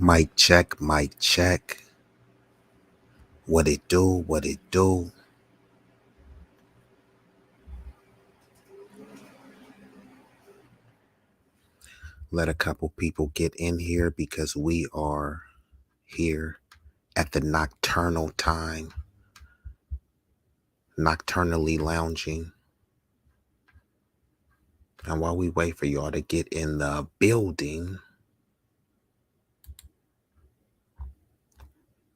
Mic check, mic check. What it do, what it do. Let a couple people get in here because we are here at the nocturnal time, nocturnally lounging. And while we wait for y'all to get in the building,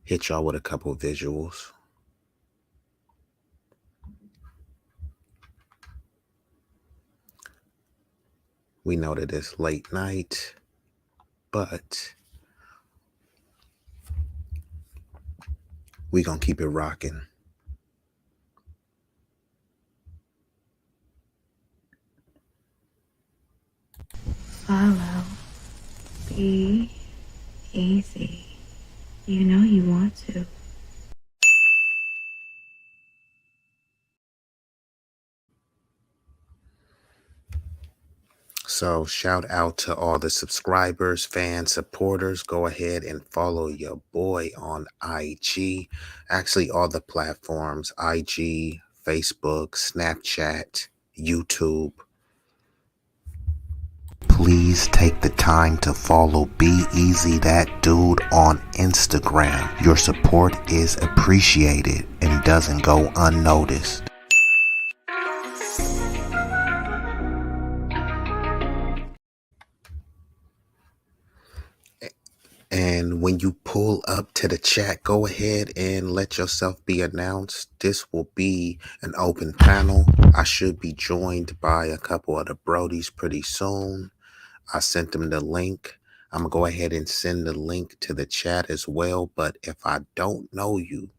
hit y'all with a couple visuals. We know that it's late night, but we gonna keep it rocking. Follow B-Eazy. You know you want to. So shout out to all the subscribers, fans, supporters. Go ahead and follow your boy on IG. Actually, all the platforms, IG, Facebook, Snapchat, YouTube. Please take the time to follow B-Eazy, that dude, on Instagram. Your support is appreciated and doesn't go unnoticed. And when you pull up to the chat, go ahead and let yourself be announced. This will be an open panel. I should be joined by a couple of the Brodies pretty soon. I sent them the link. I'm going to go ahead and send the link to the chat as well. But if I don't know you,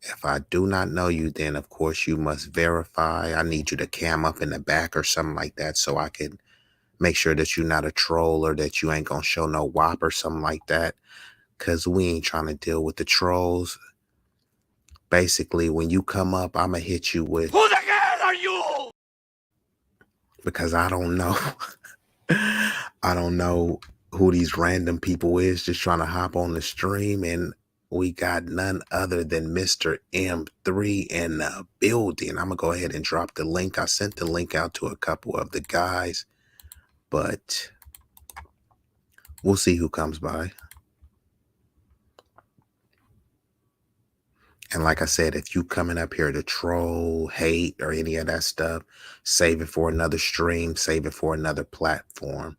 if I do not know you, then of course you must verify. I need you to cam up in the back or something like that so I can make sure that you're not a troll or that you ain't going to show no WAP or something like that. Because we ain't trying to deal with the trolls. Basically, when you come up, I'm going to hit you with, who the hell are you? Because I don't know. I don't know who these random people is just trying to hop on the stream. And we got none other than Mr. M3 in the building. I'm going to go ahead and drop the link. I sent the link out to a couple of the guys, but we'll see who comes by. And like I said, if you coming up here to troll, hate, or any of that stuff, save it for another stream, save it for another platform.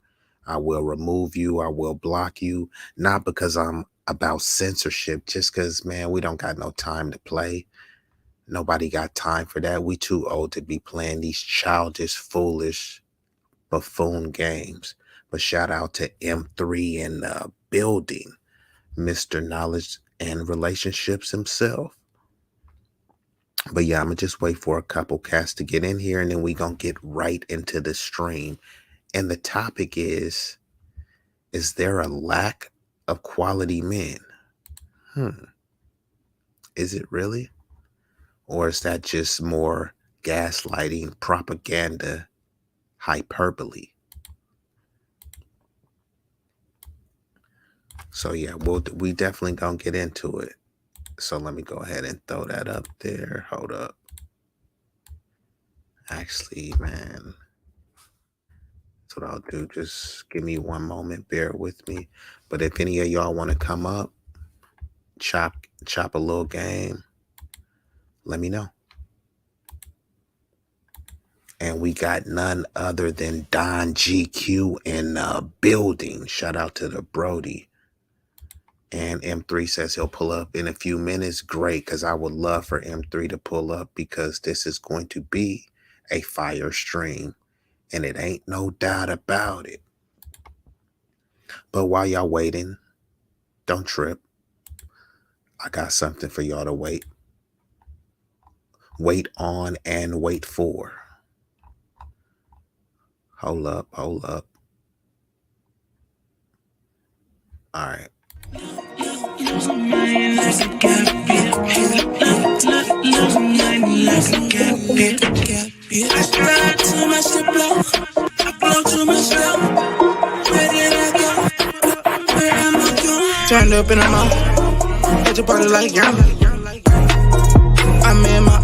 I will remove you. I will block you. Not because I'm about censorship, just because, man, we don't got no time to play. Nobody got time for that. We too old to be playing these childish, foolish, buffoon games. But shout out to M3 in the building, Mr. Knowledge and Relationships himself. But yeah, I'm going to just wait for a couple cats to get in here, and then we going to get right into the stream. And the topic is there a lack of quality men? Is it really? Or is that just more gaslighting, propaganda, hyperbole? So yeah, we definitely going to get into it. So let me go ahead and throw that up there. Hold up. Actually, man, that's what I'll do. Just give me one moment. Bear with me. But if any of y'all want to come up, chop a little game, let me know. And we got none other than Don GQ in the building. Shout out to the Brody. And M3 says he'll pull up in a few minutes. Great, because I would love for M3 to pull up because this is going to be a fire stream. And it ain't no doubt about it. But while y'all waiting, don't trip. I got something for y'all to wait on and wait for. Hold up. All right. I tried too much to blow. I blow too much slow. Where did I go? Where am I Turned up in the mouth, at your party like young. I'm in my,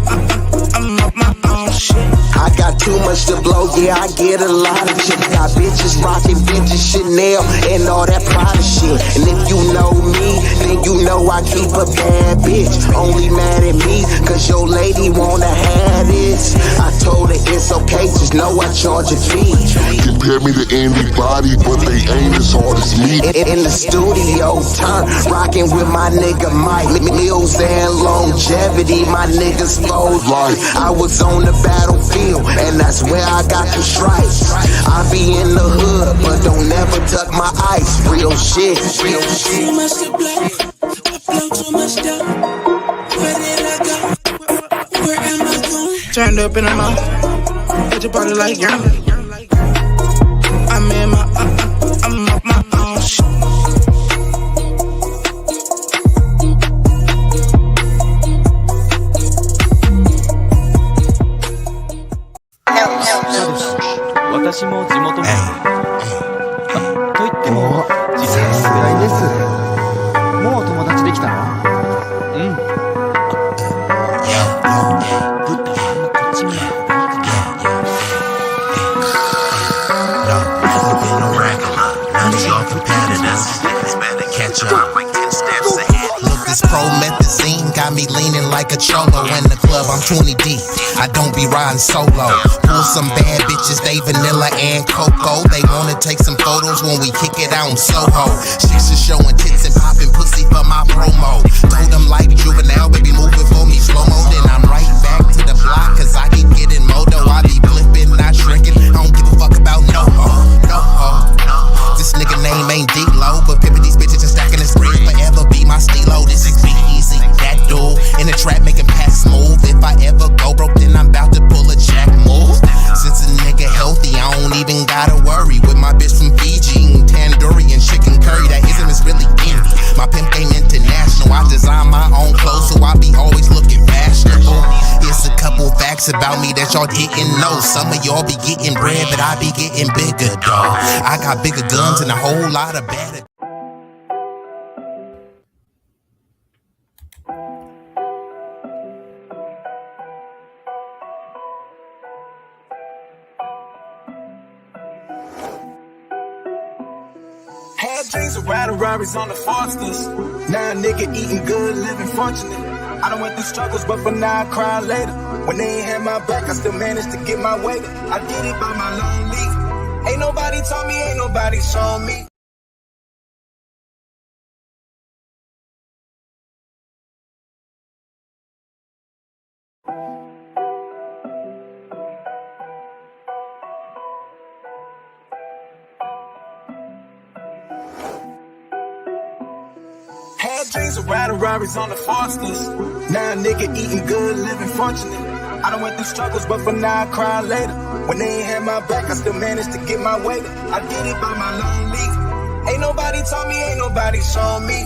I'm up my own shit. I got too much to blow, yeah, I get a lot of shit. Got bitches rocking vintage Chanel and all that Prada shit. And if you know me, then you know I keep a bad bitch. Only mad at me, cause your lady wanna have this. I told her it's okay, just know I charge a fee. Compare me to anybody, but they ain't as hard as me. In the studio, turn, rocking with my nigga Mike. Meals and longevity, my niggas fold like I was on the battlefield, and that's where I got the stripes. I be in the hood, but don't never tuck my ice. Real shit, real shit. Too much to blow, I blow too much dough. Where did I go? Where am I going? Turned up in the mouth, at your party like young. I'm in my, I'm up my own shit.私も地元なんで。と言っても自分さすがです。もう友達できたの？うん。ぶったまんまこっち見ない。This promethazine got me leaning like a cholo in the club. I'm 20 deep. I don't be riding solo. Pull some bad bitches, they vanilla and cocoa. They wanna take some photos when we kick it out in Soho. Chicks are showing tits and popping pussy for my promo. Told them like juvenile, baby, move it for me slow-mo. Then I'm right back to the block, cause I keep getting moto. I be flipping, not shrinking. I don't give a fuck about no ho, no ho. This nigga name ain't D-Lo, but pimpin' these bitches and stacking this bread forever be my stilo. This is B-Eazy, that dude in the trap making pass smooth. If I ever go broke, then I'm about to pull a jack move. Since a nigga healthy, I don't even gotta worry. With my bitch from Fiji, eating tandoori and chicken curry. That ism is really in me. My pimp ain't international. I design my own clothes, so I be always looking fashionable. Here's a couple facts about me that y'all didn't know. Some of y'all be getting bread, but I be getting bigger, dawg. I got bigger guns and a whole lot of better. Had dreams of riding Rarries on the Fosters. Now a nigga eating good, living fortunate. I done went through struggles, but for now I cry later. When they ain't had my back, I still managed to get my weight. I did it by my lonely. Ain't nobody taught me, ain't nobody shown me. Had dreams of riding Rarries on the Fosters. Now a nigga eating good, living fortunate. I done went through struggles, but for now I cry later. When they ain't had my back, I still managed to get my weight. I did it by my lonely. Ain't nobody taught me, ain't nobody shown me.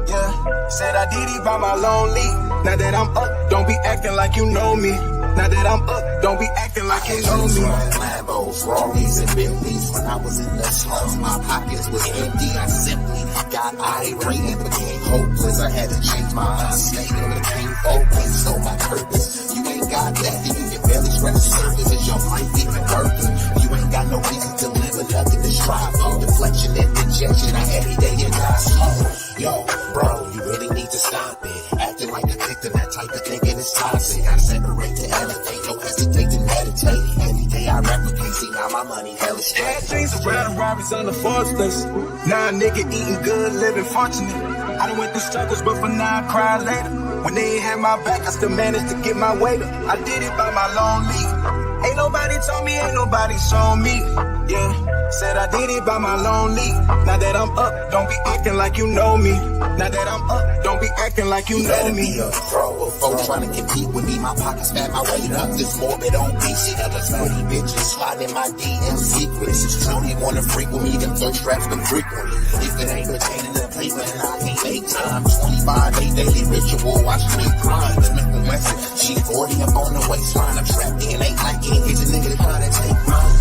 Yeah, said I did it by my lonely. Now that I'm up, don't be acting like you know me. Now that I'm up, don't be acting like you know me. Lambos, Rarries, and Bentleys. When I was in the slums, my pockets was empty. I simply got irate and became hopeless. I had to change my understanding and became focused on my purpose. You ain't got that, then you can barely scratch the surface. Is your life even working? You ain't got no reason to live or nothing to strive for. Deflection and dejection, I every day you die slow. Yo, bro, you really need to stop it. Acting like a victim, that type of thinking is toxic. I separate to elevate, don't hesitate to meditate. Any day I replicate, see now my money hella straight. Had dreams of riding Rarries on the Fosters. Now a nigga eating good, living fortunate. I done went through struggles, but for now I cry later. When they ain't had my back, I still managed to get my weight up. I did it by my lonely. Ain't nobody taught me, ain't nobody shown me. Yeah, said I did it by my lonely. Now that I'm up, don't be acting like you know me. Now that I'm up, don't be acting like you know me. Be a pro of folks trying to compete with me. My pockets fat, my weight up. This morbid on BC. Other 30 bitches sliding my DM secrets. It's true, they wanna freak with me. Them thirst traps them frequently. If it ain't pertaining to paper, then I can't make time. 25 day daily ritual, watch me crime. Smith and Wesson, she 40 up on the waistline. I'm trapped in, ain't like it. Here's a nigga that try to take mine.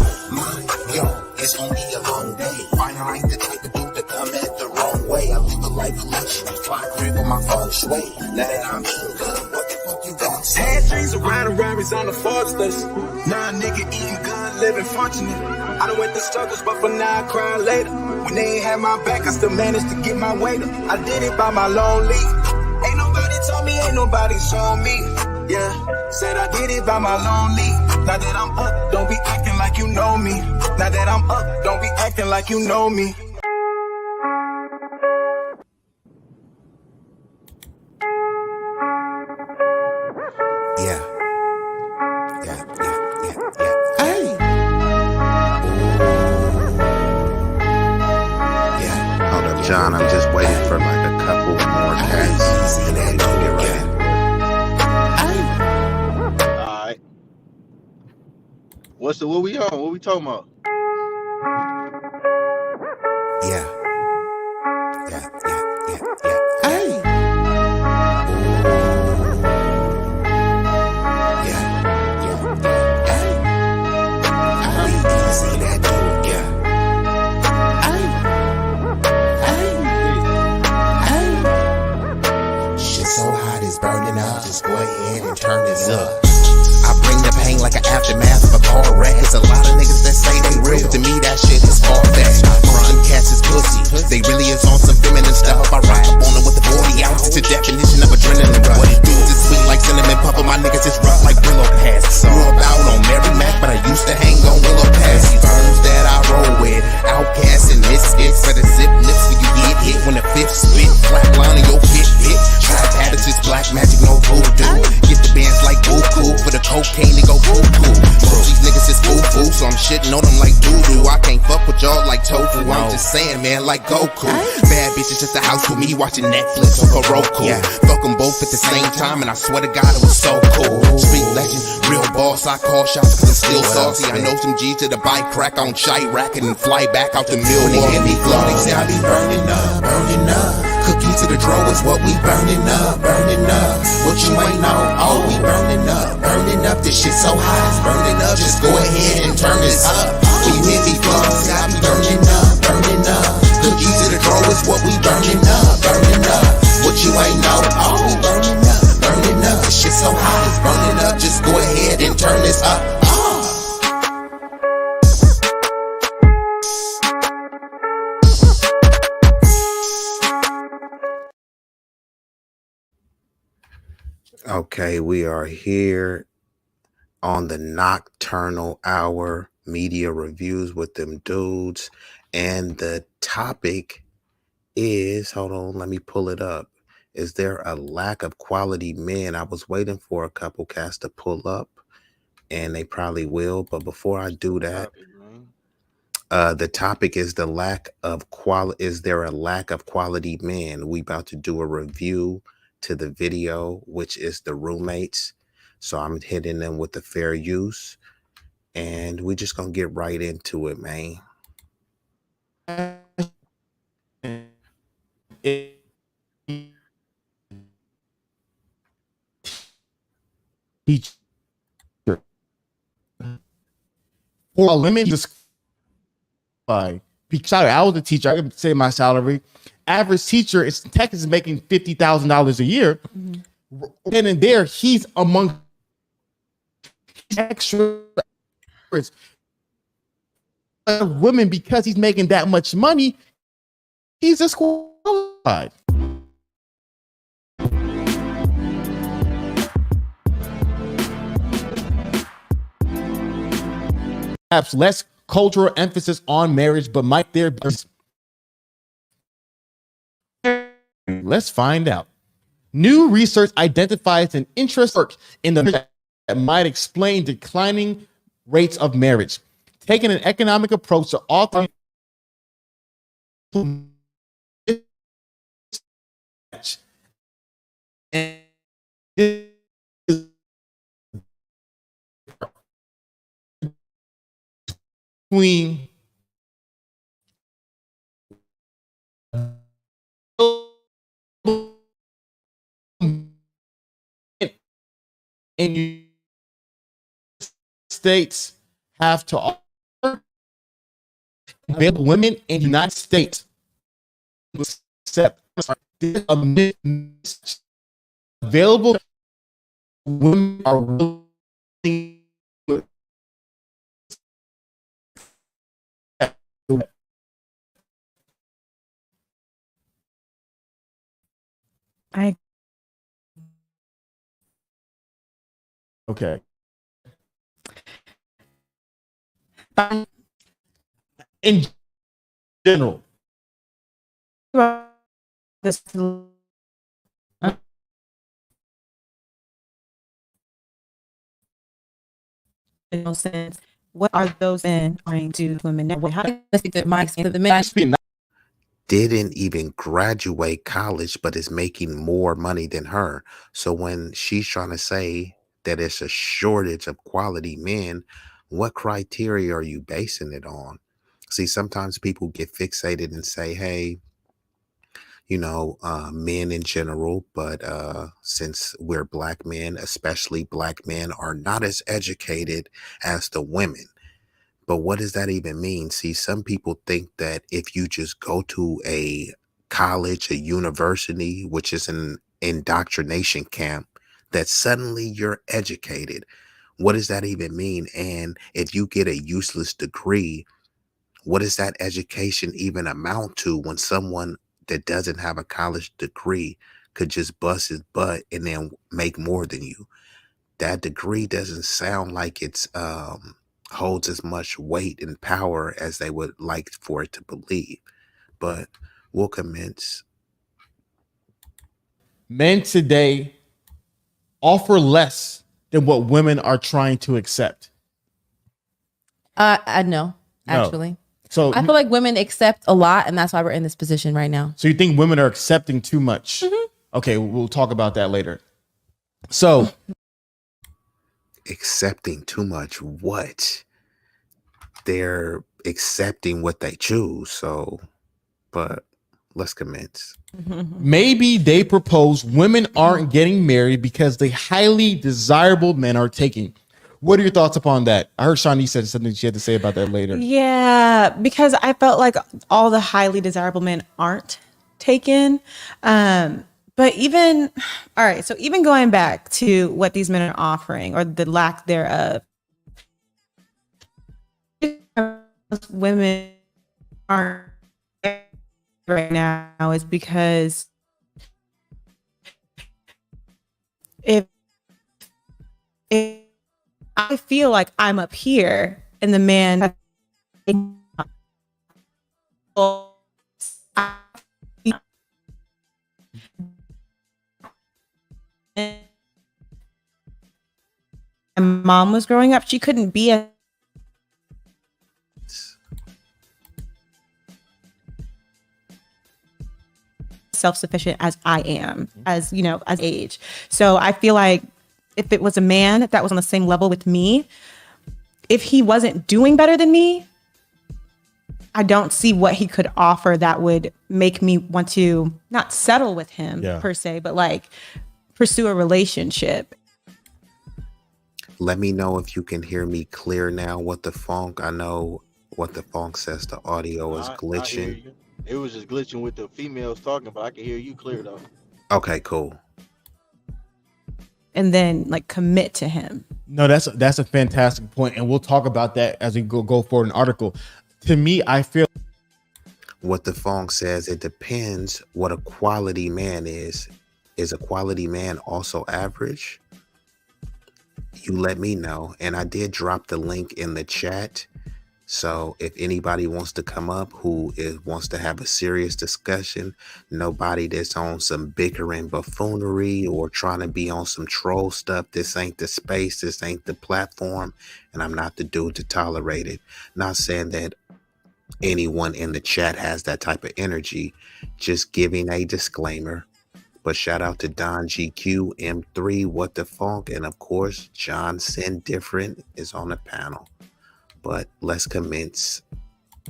Yo, it's only a long day. Why I ain't the type of dude to come at the wrong way. I live a life first way. Now that I'm good, what the fuck you got? Had dreams of riding Rarries on the Forsters. Now a nigga eating good, living fortunate. I done went through struggles, but for now I cry later. When they ain't had my back, I still managed to get my weight up. I did it by my lonely. Ain't nobody told me, ain't nobody shown me. Yeah, said I did it by my lonely. Now that I'm up, don't be acting like you know me. Now that I'm up, don't be acting like you know me. Yeah. Hey. Yeah. Hold up, John. I'm just waiting for like a couple more cats, and then we'll get right into it. Alright. What we on? What we talking about? Yeah. Hey. B-Eazy, that dude, yeah. Shit so hot it's burning up. Just go ahead and turn this up. I bring the pain like an aftermath of a car wreck. There's a lot of niggas that say they real. To me, that shit is far-fetched. Some cats is pussy. They really is on some feminine stuff. I ride up on them with the 40 ounces. It's a definition of adrenaline rush. What it do is sweet like cinnamon puffer. My niggas is rough like Willow Pass. Grew up out on Mary Mac, but I used to hang on Willow Pass. These firms that I roll with, outcasts and misfits. For the zip lips when you get hit. When the fifth spit, flat line in your pit. Trap habits is black magic, no voodoo. Get the bands like Goku. For the cocaine, they go cuckoo. Most these niggas is foo-foo, so I'm shitting on them like doo-doo. I can't fuck with y'all like tofu. I'm just saying, man, like Goku. Bad bitches at the house with me watching Netflix or Roku. Fuck them both at the same time, and I swear to God it was so cool. Street legend, real boss, I call shots cause I'm still saucy. I know some G's to the bike crack on Chirac and then fly back out the mill. When they hear me flow, they say I be burning up, burning up. Cookie to the draw is what we burning up, burning up. What you ain't know, oh, we burning up, burning up. This shit so hot, it's burning up. Just go ahead and turn this up. When you hear me flow, say I be burning up, burning up. Cookie to the draw is what we burning up, burning up. What you ain't know, oh, we burning up, burning up. This shit so hot, it's burning up. Just go ahead and turn this up. Okay, we are here on the Nocturnal Hour media reviews with them dudes, and the topic is, hold on, let me pull it up. Is there a lack of quality men? I was waiting for a couple cats to pull up, and they probably will, but before I do that, the topic is the lack of quality. Is there a lack of quality men? We about to do a review to the video, which is the roommates. So I'm hitting them with the fair use, and we're just gonna get right into it, man. Teacher. For women, just sorry, I was a teacher. I can say my salary. Average teacher in Texas is making $50,000 a year. And in there, he's among extra women because he's making that much money. He's disqualified. Perhaps less cultural emphasis on marriage, but might there be? Let's find out. New research identifies an interest in the that might explain declining rates of marriage. Taking an economic approach to all and between in States have to offer available women in the United States accept there's a available women are willing. I Okay. In general, this no sense. What are those men trying to women now? How do you think my experience of the men? Didn't even graduate college, but is making more money than her. So when she's trying to say that it's a shortage of quality men, what criteria are you basing it on? See, sometimes people get fixated and say, hey, men in general, but since we're black men, especially black men, are not as educated as the women. But what does that even mean? See, some people think that if you just go to a college, a university, which is an indoctrination camp, that suddenly you're educated. What does that even mean? And if you get a useless degree, what does that education even amount to when someone that doesn't have a college degree could just bust his butt and then make more than you? That degree doesn't sound like it's holds as much weight and power as they would like for it to believe. But we'll commence. men today offer less than what women are trying to accept. I know, No. actually. So I feel like women accept a lot, and that's why we're in this position right now. So you think women are accepting too much? Okay, we'll talk about that later. So Accepting too much what? They're accepting what they choose. So, but let's commence. maybe they propose women aren't getting married because the highly desirable men are taking. What are your thoughts upon that? I heard Shawnee said something she had to say about that later. Yeah, because I felt like all the highly desirable men aren't taken. But even, all right, so even going back to what these men are offering or the lack thereof, women aren't right now is because if I feel like I'm up here and the man my mom was growing up, she couldn't be as self-sufficient as I am, as you know, as age. So I feel like if it was a man that was on the same level with me, if he wasn't doing better than me, I don't see what he could offer that would make me want to not settle with him per se, but like pursue a relationship. Let me know if you can hear me clear now. What the funk? I know what the funk says. The audio is I hear glitching. you. It was just glitching with the females talking, but I can hear you clear though. Okay, cool. And then like commit to him. No, that's a fantastic point, and we'll talk about that as we go forward in the article. To me, I feel what the funk says. It depends what a quality man is. Is a quality man also average? You let me know. And I did drop the link in the chat. So if anybody wants to come up wants to have a serious discussion, nobody that's on some bickering buffoonery or trying to be on some troll stuff, this ain't the space, this ain't the platform, and I'm not the dude to tolerate it. Not saying that anyone in the chat has that type of energy, just giving a disclaimer. But shout out to Don GQ, M3, What the Funk, and of course, John Sin Different is on the panel. But let's commence.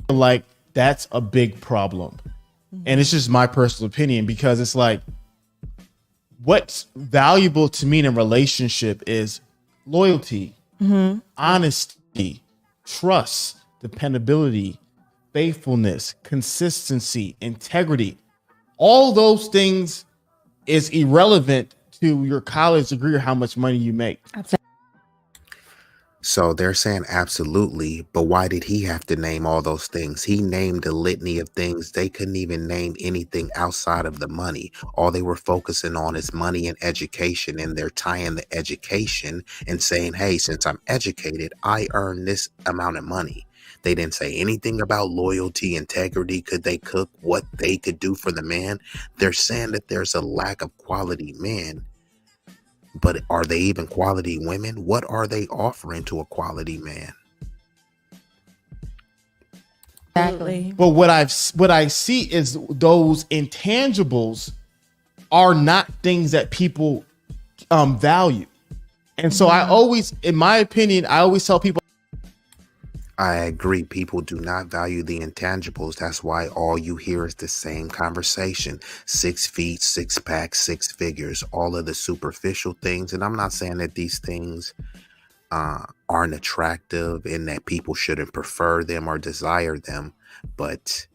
like that's a big problem. And it's just my personal opinion because it's like what's valuable to me in a relationship is loyalty, honesty, trust, dependability, faithfulness, consistency, integrity. all those things is irrelevant to your college degree or how much money you make. So they're saying absolutely, but why did he have to name all those things? He named a litany of things. They couldn't even name anything outside of the money. All they were focusing on is money and education, and they're tying the education and saying, hey, since I'm educated, I earn this amount of money. They didn't say anything about loyalty, integrity. Could they cook? What they could do for the man? They're saying that there's a lack of quality men. But are they even quality women? What are they offering to a quality man? Exactly. But what I see is those intangibles are not things that people value. And so I always, in my opinion, I always tell people, I agree. People do not value the intangibles. That's why all you hear is the same conversation. 6 feet, 6 pack, 6 figures, all of the superficial things. And I'm not saying that these things aren't attractive and that people shouldn't prefer them or desire them. But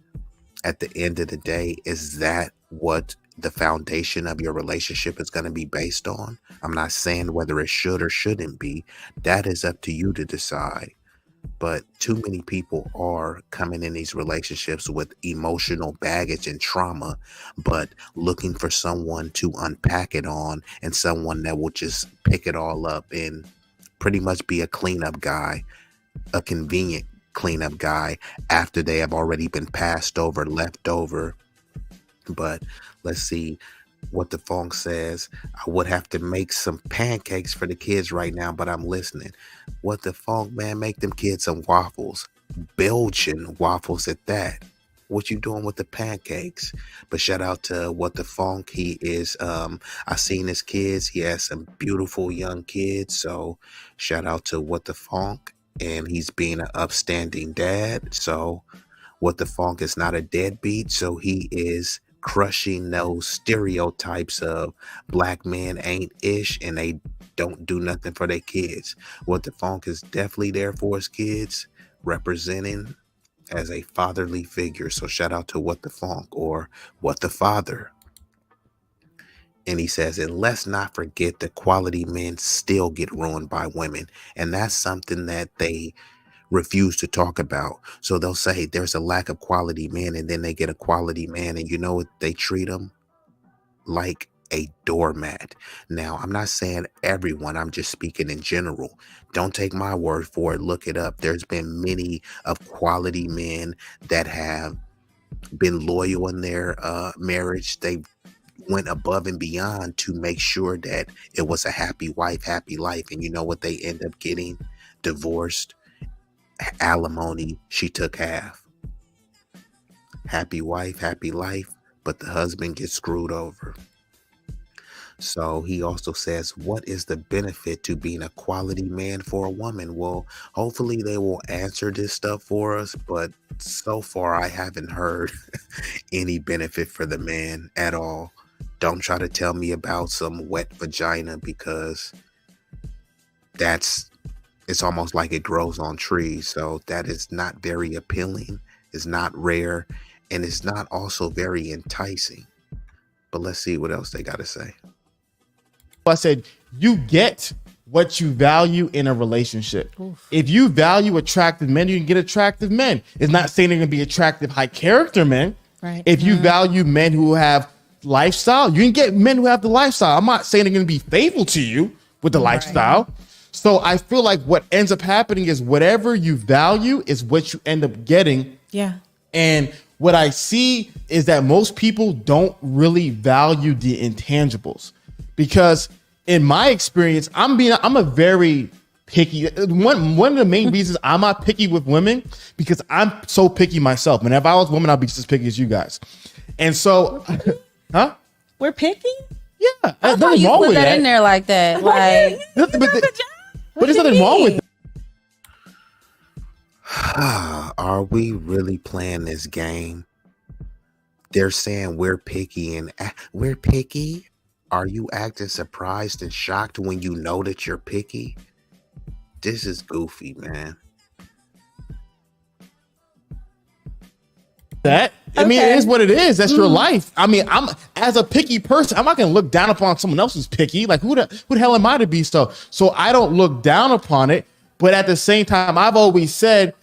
at the end of the day, is that what the foundation of your relationship is going to be based on? I'm not saying whether it should or shouldn't be. That is up to you to decide. But too many people are coming in these relationships with emotional baggage and trauma, but looking for someone to unpack it on, and someone that will just pick it all up and pretty much be a cleanup guy, a convenient cleanup guy after they have already been passed over, left over. But let's see what the funk says. I would have to make some pancakes for the kids right now, but I'm listening. What the funk, man? Make them kids some waffles, Belgian waffles at that. What you doing with the pancakes? But shout out to What the Funk. He is I seen his kids. He has some beautiful young kids. So shout out to What the Funk. And he's being an upstanding dad. So What the Funk is not a deadbeat. So he is crushing those stereotypes of black men ain't ish and they don't do nothing for their kids. What the Funk is definitely there for his kids, representing as a fatherly figure. So shout out to What the Funk, or What the Father. And he says, and let's not forget that quality men still get ruined by women. And that's something that they refuse to talk about. So they'll say there's a lack of quality men, and then they get a quality man, and you know what they treat them? Like a doormat. Now, I'm not saying everyone, I'm just speaking in general. Don't take my word for it. Look it up. There's been many of quality men that have been loyal in their marriage. They went above and beyond to make sure that it was a happy wife, happy life. And you know what they end up getting? Divorced, alimony. She took half. Happy wife, happy life, but the husband gets screwed over. So he also says, what is the benefit to being a quality man for a woman? Well, hopefully they will answer this stuff for us, but so far I haven't heard any benefit for the man at all. Don't try to tell me about some wet vagina, because it's almost like it grows on trees. So that is not very appealing. It's not rare, and it's not also very enticing. But let's see what else they got to say. I said, you get what you value in a relationship. Oof. If you value attractive men, you can get attractive men. It's not saying they're going to be attractive, high character men. Right. If you value men who have lifestyle, you can get men who have the lifestyle. I'm not saying they're going to be faithful to you with the lifestyle. So I feel like what ends up happening is whatever you value is what you end up getting. Yeah. And what I see is that most people don't really value the intangibles, because in my experience, I'm a very picky. One of the main reasons I'm not picky with women, because I'm so picky myself. And if I was a woman, I'd be just as picky as you guys. And so, huh? We're picky? Yeah. I thought you put that in there like that. Like, but there's nothing wrong with it. Are we really playing this game? They're saying we're picky, and we're picky. Are you acting surprised and shocked when you know that you're picky? This is goofy, man. That I mean, it is what it is. That's your life. I mean, I'm as a picky person, I'm not gonna look down upon someone else who's picky. Like who the hell am I to be so? So I don't look down upon it. But at the same time, I've always said,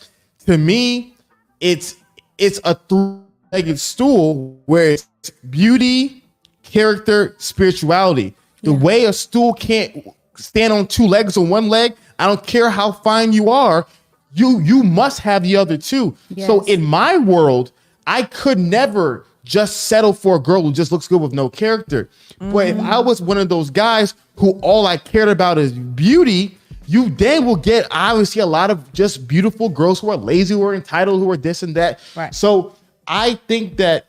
to me, it's a three-legged stool where it's beauty, character, spirituality. The way a stool can't stand on two legs or one leg, I don't care how fine you are, you must have the other two. Yes. So in my world, I could never just settle for a girl who just looks good with no character. But if I was one of those guys who all I cared about is beauty, you then will get obviously a lot of just beautiful girls who are lazy, who are entitled, who are this and that. Right. So I think that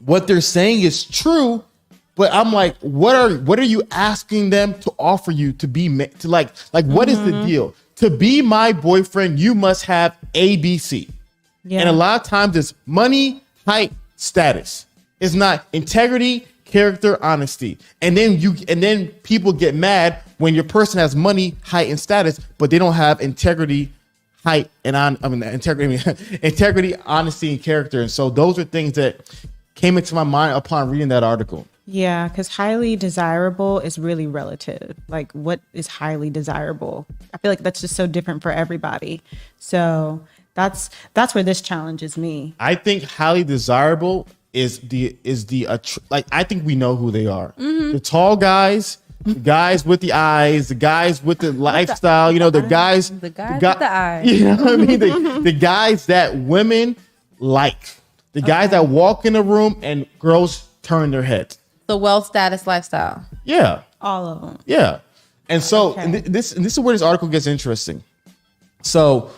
what they're saying is true, but I'm like, what are you asking them to offer you to be what is the deal? To be my boyfriend, you must have ABC. Yeah. And a lot of times it's money, height, status. It's not integrity, character, honesty. And then people get mad when your person has money, height, and status, but they don't have integrity, height, and integrity, honesty, and character. And so those are things that came into my mind upon reading that article. Yeah, because highly desirable is really relative. Like, what is highly desirable? I feel like that's just so different for everybody. So that's where this challenges me. I think highly desirable is I think we know who they are. Mm-hmm. The tall guys, the guys with the eyes, the guys with the lifestyle, the guys with the eyes. You know what I mean? The guys that women like. The guys that walk in the room and girls turn their heads. The wealth, status, lifestyle. Yeah. All of them. Yeah. And so this is where this article gets interesting. So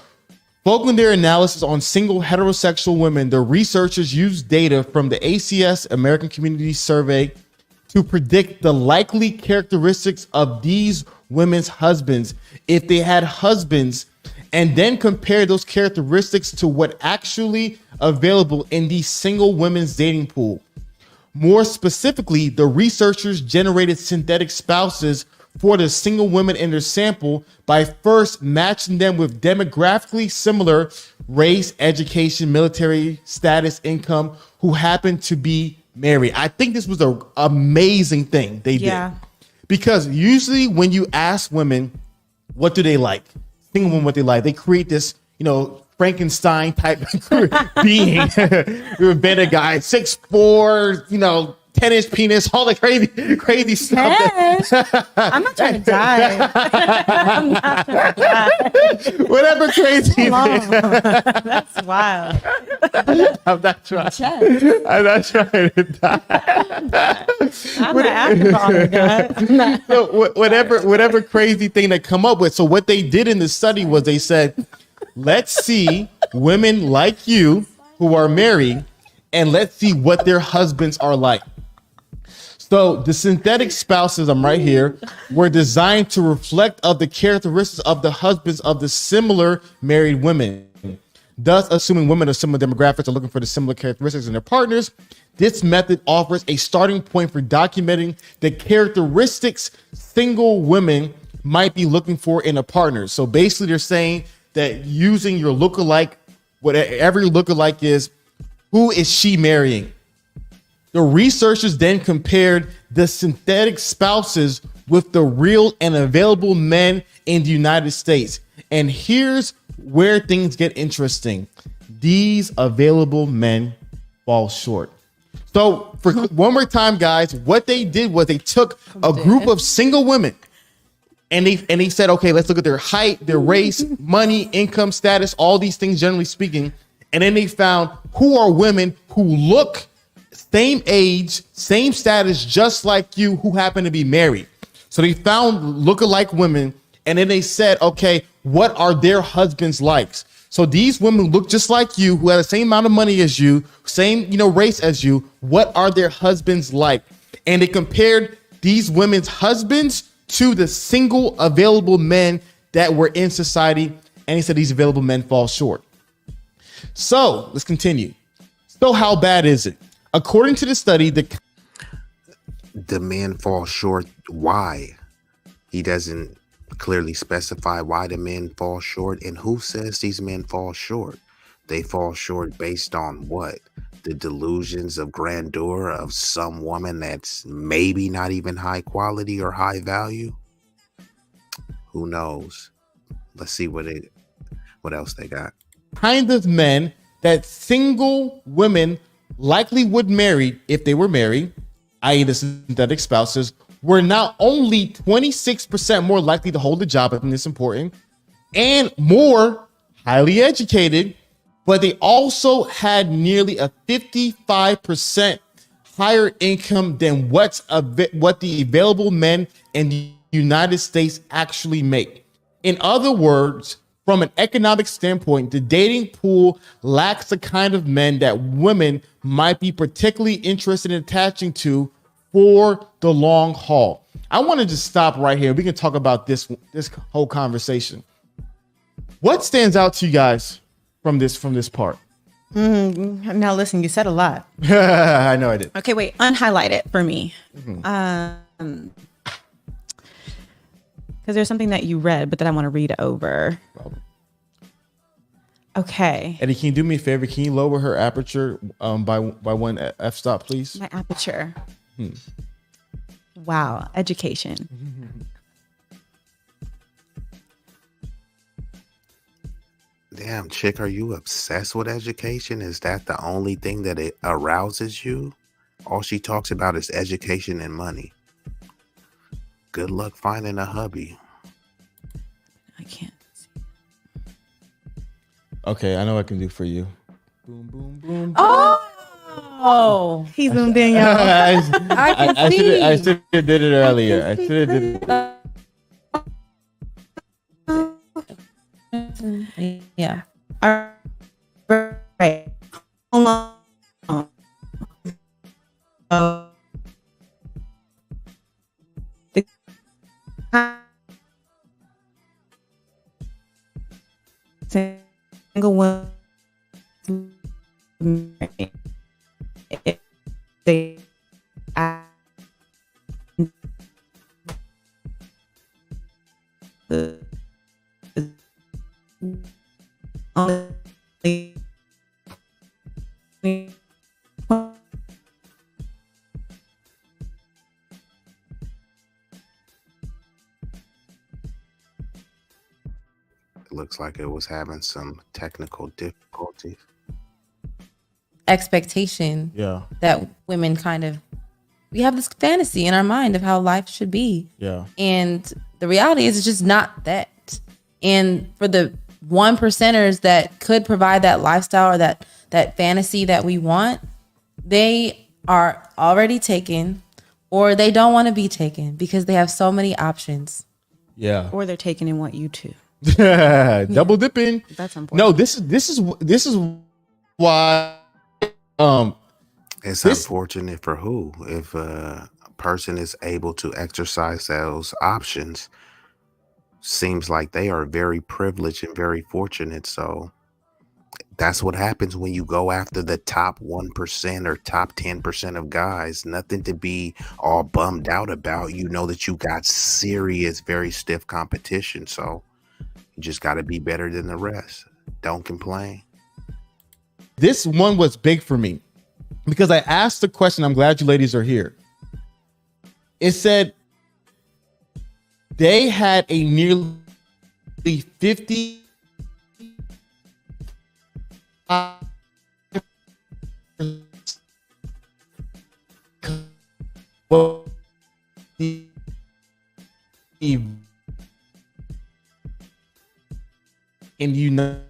focusing their analysis on single heterosexual women, the researchers used data from the ACS American Community Survey to predict the likely characteristics of these women's husbands if they had husbands, and then compare those characteristics to what actually available in the single women's dating pool. More specifically, the researchers generated synthetic spouses for the single women in their sample by first matching them with demographically similar race, education, military status, income, who happened to be married. I think this was an amazing thing they did. Because usually when you ask women, what do they like? Single women, what they like, they create this, Frankenstein type being. You invent a guy 6'4", 10-inch penis, all the crazy stuff. I'm not trying to die. I'm not trying to die. Whatever crazy. That's wild. I'm not trying to die. I'm not asking all of So whatever crazy thing they come up with. So what they did in the study was they said, let's see women like you who are married, and let's see what their husbands are like. So the synthetic spouses, I'm right here, were designed to reflect of the characteristics of the husbands of the similar married women. Thus, assuming women of similar demographics are looking for the similar characteristics in their partners, this method offers a starting point for documenting the characteristics single women might be looking for in a partner. So basically they're saying that using your lookalike, whatever your lookalike is, who is she marrying? The researchers then compared the synthetic spouses with the real and available men in the United States. And here's where things get interesting. These available men fall short. So for one more time, guys, what they did was they took a group of single women and they said, okay, let's look at their height, their race, money, income, status, all these things, generally speaking. And then they found who are women who look same age, same status, just like you, who happen to be married. So they found lookalike women, and then they said, okay, what are their husbands like? So these women look just like you, who have the same amount of money as you, same, race as you. What are their husbands like? And they compared these women's husbands to the single available men that were in society. And he said these available men fall short. So let's continue. So how bad is it? According to the study, the men fall short. Why? He doesn't clearly specify why the men fall short. And who says these men fall short? They fall short based on what? the delusions of grandeur of some woman that's maybe not even high quality or high value. Who knows? Let's see what else they got. Kind of men that single women likely would marry if they were married, i.e. the synthetic spouses, were not only 26% more likely to hold a job, I think it's important, and more highly educated, but they also had nearly a 55% higher income than what the available men in the United States actually make. In other words, from an economic standpoint, the dating pool lacks the kind of men that women might be particularly interested in attaching to for the long haul. I want to just stop right here. We can talk about this whole conversation. What stands out to you guys from this part? Now listen, you said a lot. I know I did. Okay, wait, unhighlight it for me. Because there's something that you read, but that I want to read over. Okay. Eddie, can you do me a favor? Can you lower her aperture by one f-stop, please? My aperture. Wow, education. Damn, chick, are you obsessed with education? Is that the only thing that it arouses you? All she talks about is education and money. Good luck finding a hubby. I can't see. Okay, I know what I can do for you. Boom, boom, boom. Oh, he zoomed in, y'all. I see. I should have did it earlier. I should have did it. Yeah. All right. Hold on. Single one. They only It looks like it was having some technical difficulties. Expectation. Yeah. That women we have this fantasy in our mind of how life should be. Yeah. And the reality is it's just not that. And for the 1%ers that could provide that lifestyle or that fantasy that we want, they are already taken or they don't want to be taken because they have so many options. Yeah. Or they're taken and want you to. Double dipping. That's important. No, this is why It's unfortunate for who? If a person is able to exercise those options, seems like they are very privileged and very fortunate. So that's what happens when you go after the top 1% or top 10% of guys. Nothing to be all bummed out about. You know that you got serious, very stiff competition. So you just got to be better than the rest. Don't complain. This one was big for me because I asked the question. I'm glad you ladies are here. It said they had a nearly 50 in United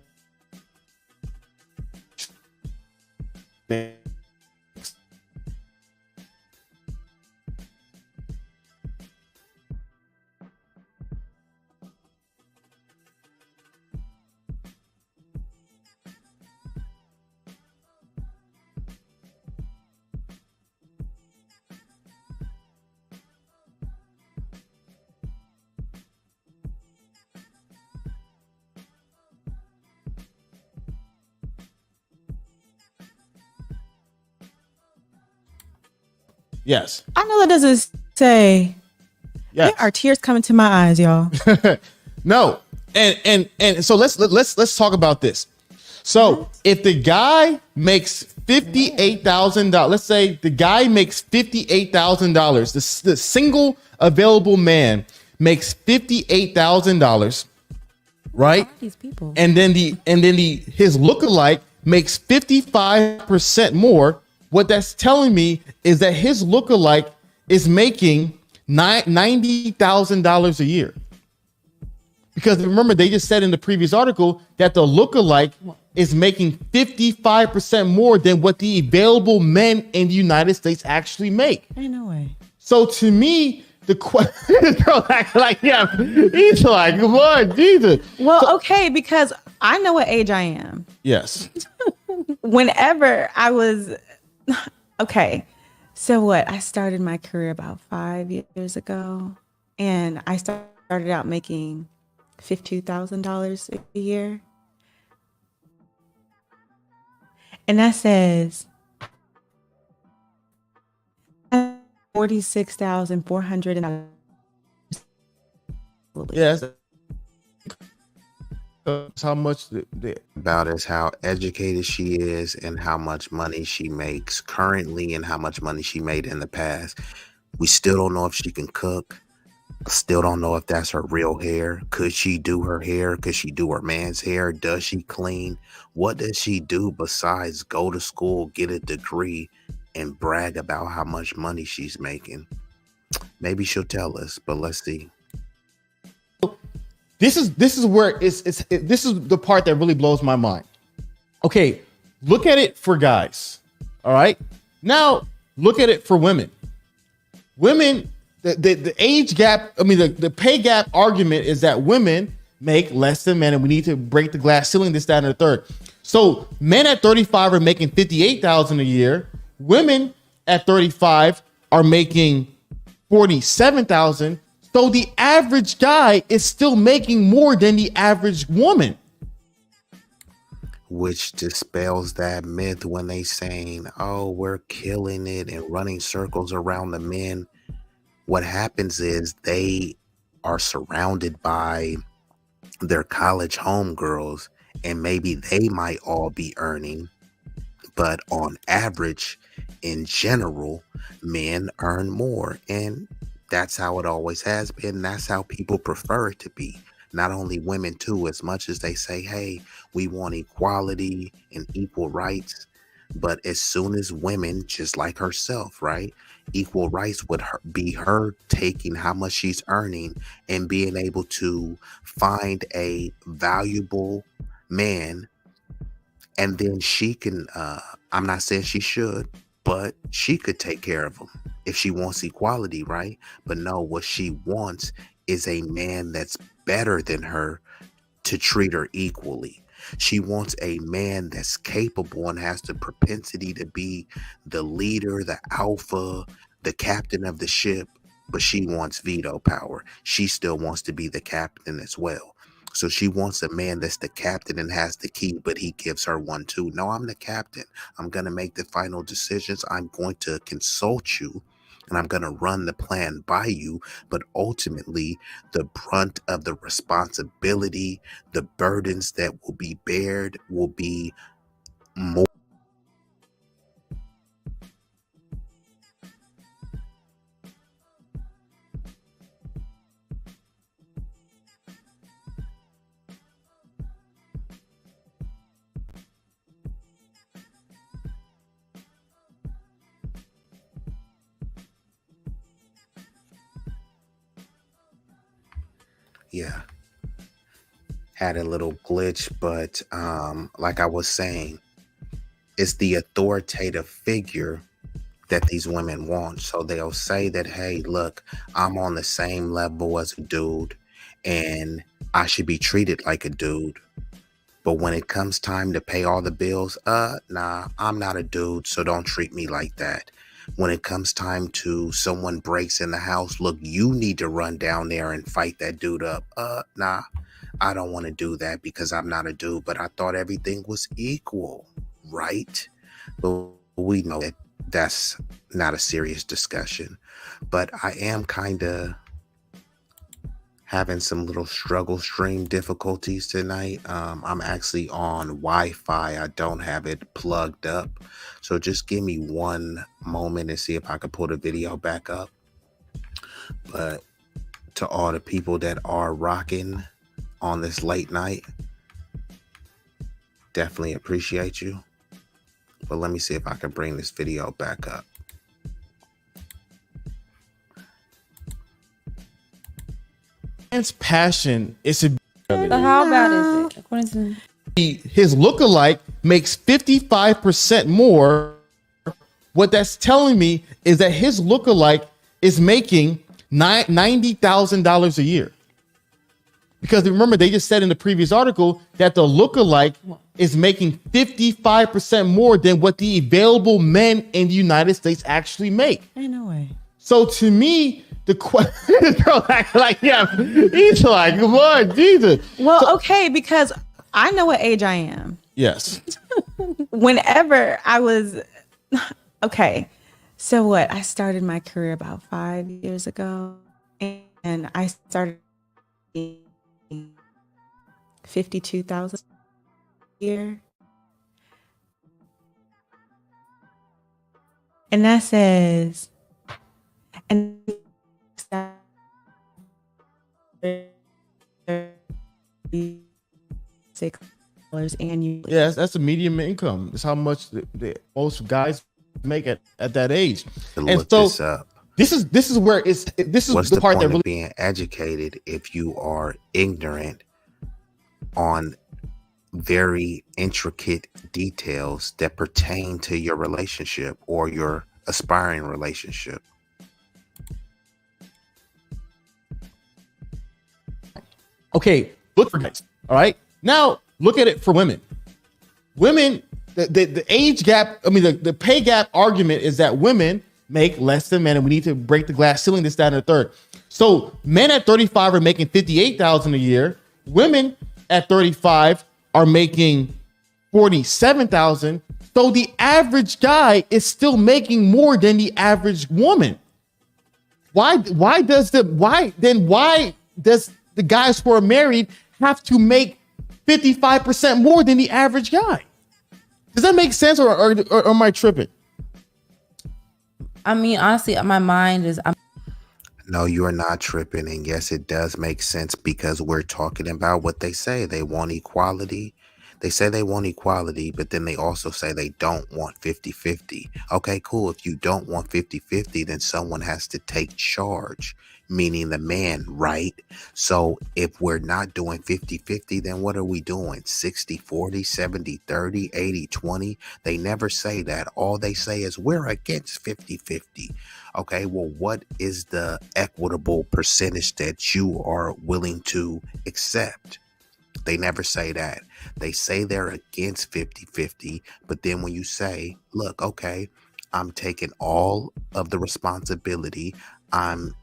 Yes. I know that doesn't say. Yes. There are tears coming to my eyes, y'all. No. And so let's talk about this. So if the guy makes $58,000, let's say the guy makes $58,000, the single available man makes $58,000, right? These people. And then his lookalike makes 55% more. What that's telling me is that his lookalike is making $90,000 a year. Because remember, they just said in the previous article that the lookalike is making 55% more than what the available men in the United States actually make. Ain't no way. So to me, the question, girl, yeah, he's like, come on, Jesus. Well, okay, because I know what age I am. Yes. Whenever I was, okay, so what? I started my career about 5 years ago, and I started out making $52,000 a year. And that says 46,400. Yes. How much about is how educated she is and how much money she makes currently and how much money she made in the past. We still don't know if she can cook. Still don't know if that's her real hair. Could she do her hair? Could she do her man's hair? Does she clean? What does she do besides go to school, get a degree, and brag about how much money she's making? Maybe she'll tell us, but let's see. This is where this is the part that really blows my mind. Okay, look at it for guys. All right. Now look at it for women. Women, the age gap, I mean the pay gap argument is that women make less than men, and we need to break the glass ceiling, this, that, and the third. So men at 35 are making $58,000 a year. Women at 35 are making $47,000. So the average guy is still making more than the average woman. Which dispels that myth when they saying, oh, we're killing it and running circles around the men. What happens is they are surrounded by their college homegirls, and maybe they might all be earning, but on average, in general, men earn more. And that's how it always has been. That's how people prefer it to be. Not only women too, as much as they say, hey, we want equality and equal rights. But as soon as women, just like herself, right? Equal rights would be her taking how much she's earning and being able to find a valuable man. And then she can, I'm not saying she should, but she could take care of him if she wants equality, right? But no, what she wants is a man that's better than her to treat her equally. She wants a man that's capable and has the propensity to be the leader, the alpha, the captain of the ship, but she wants veto power. She still wants to be the captain as well. So she wants a man that's the captain and has the key, but he gives her one too. No, I'm the captain. I'm going to make the final decisions. I'm going to consult you, and I'm going to run the plan by you. But ultimately, the brunt of the responsibility, the burdens that will be bared will be more. Yeah, had a little glitch, but like I was saying, it's the authoritative figure that these women want. So they'll say that, hey, look, I'm on the same level as a dude and I should be treated like a dude. But when it comes time to pay all the bills, nah, I'm not a dude, so don't treat me like that. When it comes time to someone breaks in the house, look, you need to run down there and fight that dude up. Nah, I don't want to do that because I'm not a dude, but I thought everything was equal, right? But we know that that's not a serious discussion. But I am kind of having some little struggle stream difficulties tonight. I'm actually on Wi-Fi. I don't have it plugged up. So just give me one moment and see if I can pull the video back up. But to all the people that are rocking on this late night, definitely appreciate you. But let me see if I can bring this video back up. Man's passion is to So how bad is it? According to his lookalike makes 55% more. What that's telling me is that his lookalike is making $90,000 a year. Because remember, they just said in the previous article that the lookalike is making 55% more than what the available men in the United States actually make. Ain't no way. So to me, the question, girl, like, yeah, he's like, come on, Jesus. Well, okay, because I know what age I am. Yes. Whenever I was, okay, so what? I started my career about 5 years ago, and I started 52,000 a year. And that says, and $6 annually. Yes, that's the median income. It's how much the most guys make at that age. To And look so this up. this is where this is What's the the part point that of really being educated if you are ignorant on very intricate details that pertain to your relationship or your aspiring relationship? okay. Look for guys. All right. Now look at it for women. Women, the age gap. I mean, the pay gap argument is that women make less than men, and we need to break the glass ceiling. This, that, and the third. So men at 35 are making 58,000 a year. Women at 35 are making 47,000. So the average guy is still making more than the average woman. Why does the guys who are married have to make 55% more than the average guy? Does that make sense, or am I tripping? I mean, honestly, my mind is. No, you are not tripping. And yes, it does make sense because we're talking about what they say. They want equality. They say they want equality, but then they also say they don't want 50-50. Okay, cool. If you don't want 50-50, then someone has to take charge, meaning the man, right? So if we're not doing 50-50, then what are we doing? 60-40, 70-30, 80-20? They never say that. All they say is we're against 50-50. Okay, well, what is the equitable percentage that you are willing to accept? They never say that. They say they're against 50-50, but then when you say, look, okay, I'm taking all of the responsibility. I'm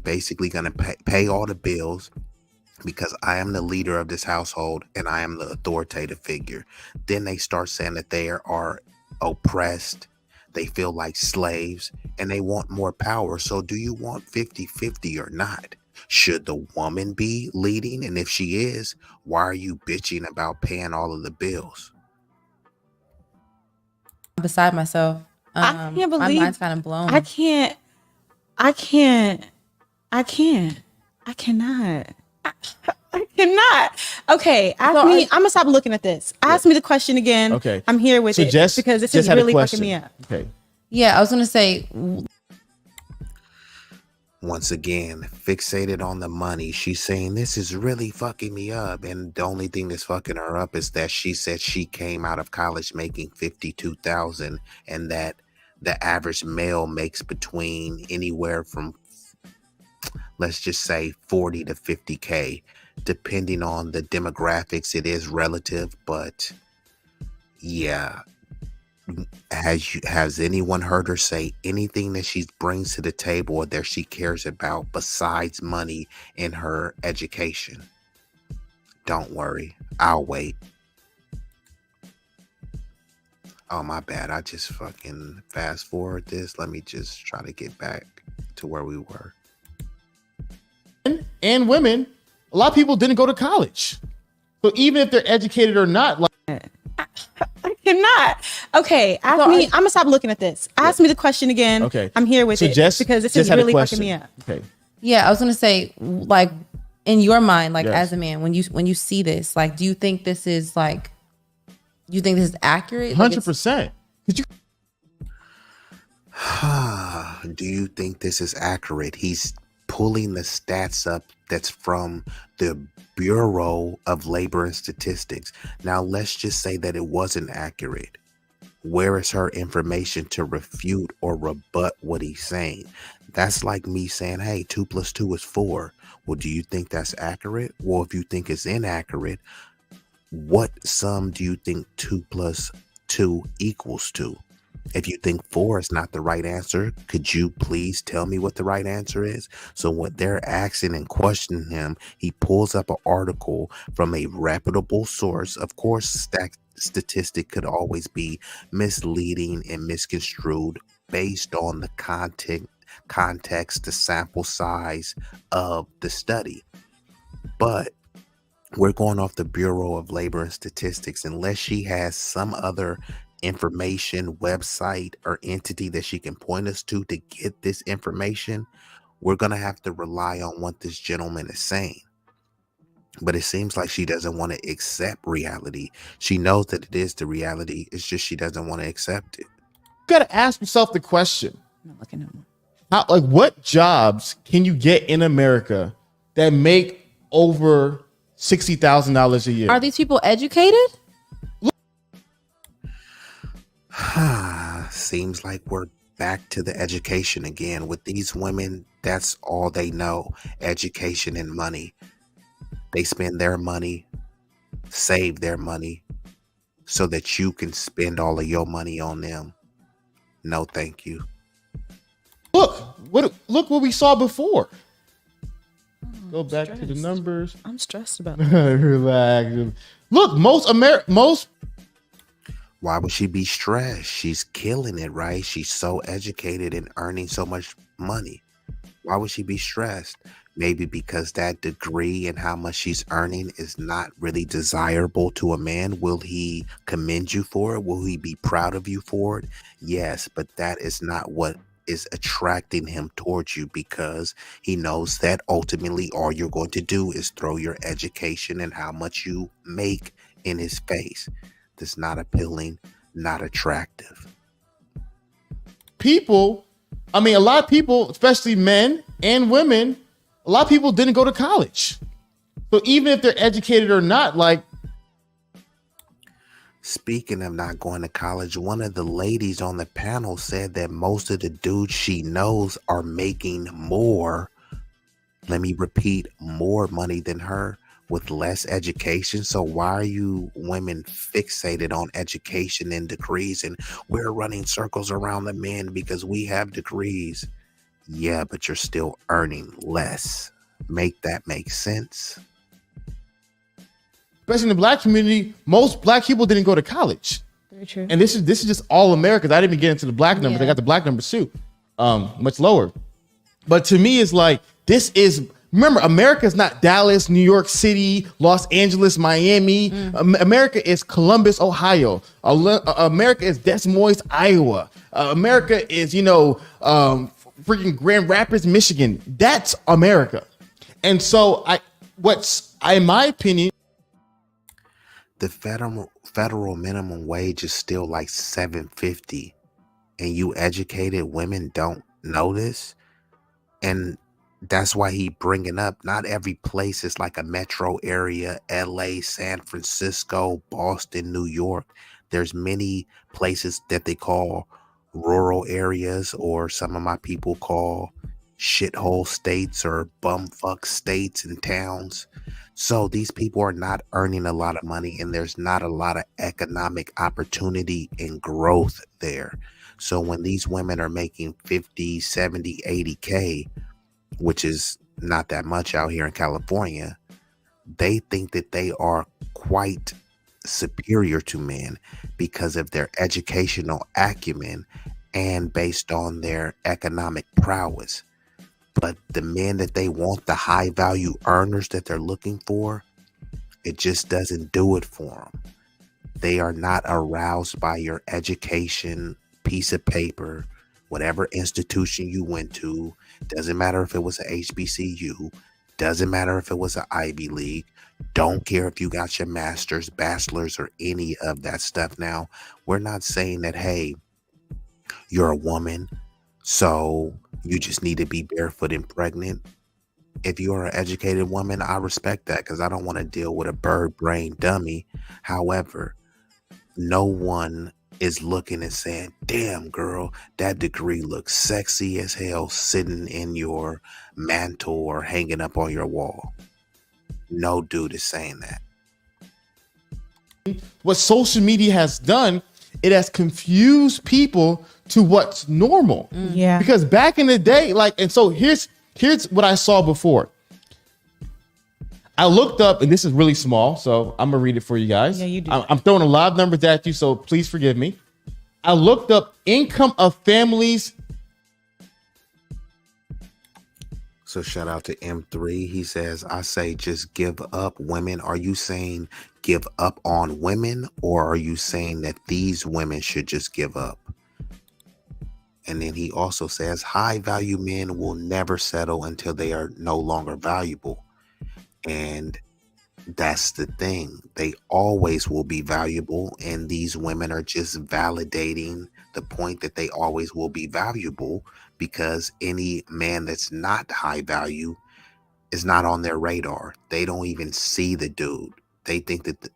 basically going to pay all the bills because I am the leader of this household and I am the authoritative figure. Then they start saying that they are oppressed. They feel like slaves and they want more power. So do you want 50-50 or not? Should the woman be leading? And if she is, why are you bitching about paying all of the bills? Beside myself. I can't believe my mind's kind of blown. I cannot. Okay, ask me. I'm gonna stop looking at this. Ask me the question again. Okay, I'm here with it Jess, because this Jess is had a really fucking question. me up. Okay. Yeah, I was gonna say. Once again, fixated on the money. She's saying this is really fucking me up. And the only thing that's fucking her up is that she said she came out of college making 52,000 and that the average male makes between anywhere from, let's just say 40 to 50K. Depending on the demographics, it is relative, but yeah. Has anyone heard her say anything that she brings to the table or that she cares about besides money in her education? Don't worry, I'll wait. Oh, my bad. I just fucking fast forward this. Let me just try to get back to where we were. and women, a lot of people didn't go to college. So even if they're educated or not, like I cannot. Okay, ask me. I'm gonna stop looking at this. Ask me the question again. Okay, I'm here with so it because this Jess is had a really fucking question. me up. Okay. Yeah, I was gonna say, like, in your mind, like Yes. as a man, when you see this, like, do you think this is like, do you think this is accurate? 100%. Do you think this is accurate? He's pulling the stats up that's from the Bureau of Labor and Statistics. Now, let's just say that it wasn't accurate. Where is her information to refute or rebut what he's saying? That's like me saying, hey, 2 + 2 is 4. Well, do you think that's accurate? Well, if you think it's inaccurate, what sum do you think 2 + 2 equals to? If you think 4 is not the right answer, could you please tell me what the right answer is? So when they're asking and questioning him, he pulls up an article from a reputable source. Of course, statistic could always be misleading and misconstrued based on the context, the sample size of the study. But we're going off the Bureau of Labor and Statistics. Unless she has some other information, website, or entity that she can point us to get this information, we're going to have to rely on what this gentleman is saying. But it seems like she doesn't want to accept reality. She knows that it is the reality. It's just she doesn't want to accept it. You got to ask yourself the question. I'm not looking at them. How, like, what jobs can you get in America that make over $60,000 a year? Are these people educated? Seems like we're back to the education again. With these women, that's all they know. Education and money. They spend their money, save their money, so that you can spend all of your money on them. No, thank you. Look what we saw before. Go back to the numbers. I'm stressed about that. Relax. Look, most. Why would she be stressed? She's killing it, right? She's so educated and earning so much money. Why would she be stressed? Maybe because that degree and how much she's earning is not really desirable to a man. Will he commend you for it? Will he be proud of you for it? Yes, but that is not what is attracting him towards you, because he knows that ultimately all you're going to do is throw your education and how much you make in his face. That's not appealing, not attractive. People, I mean, a lot of people, especially men and women, a lot of people didn't go to college. So even if they're educated or not, like. Speaking of not going to college, one of the ladies on the panel said that most of the dudes she knows are making more, let me repeat, more money than her with less education. So why are you women fixated on education and degrees, and we're running circles around the men because we have degrees? Yeah, but you're still earning less. Make that make sense? Especially in the black community, most black people didn't go to college. Very true. And this is just all Americans. I didn't even get into the black numbers. I got the black numbers too, much lower. But to me, it's like, this is, remember, America is not Dallas, New York City, Los Angeles, Miami. America is Columbus, Ohio. America is Des Moines, Iowa. America is, freaking Grand Rapids, Michigan. That's America. And so in my opinion, the federal minimum wage is still like $7.50, and you educated women don't know this. And that's why he bringing up, not every place is like a metro area. LA, San Francisco, Boston, New York. There's many places that they call rural areas, or some of my people call shithole states or bumfuck states and towns. So these people are not earning a lot of money, and there's not a lot of economic opportunity and growth there. So when these women are making 50, 70, 80K, which is not that much out here in California, they think that they are quite superior to men because of their educational acumen and based on their economic prowess. But the men that they want, the high value earners that they're looking for, it just doesn't do it for them. They are not aroused by your education, piece of paper, whatever institution you went to. Doesn't matter if it was a HBCU. Doesn't matter if it was an Ivy League. Don't care if you got your master's, bachelor's, or any of that stuff. Now, we're not saying that, hey, you're a woman, so you just need to be barefoot and pregnant. If you're an educated woman, I respect that because I don't want to deal with a bird brain dummy. However, no one is looking and saying, damn, girl, that degree looks sexy as hell sitting in your mantle or hanging up on your wall. No dude is saying that. What social media has done, it has confused people to what's normal. Yeah. Because back in the day, and so here's what I saw before. I looked up, and this is really small, so I'm gonna read it for you guys. Yeah, you do. I'm throwing a lot of numbers at you, so please forgive me. I looked up income of families. So shout out to M3. He says, I say just give up women. Are you saying give up on women, or are you saying that these women should just give up? And then he also says high value men will never settle until they are no longer valuable. And that's the thing. They always will be valuable. And these women are just validating the point that they always will be valuable, because any man that's not high value is not on their radar. They don't even see the dude. They think that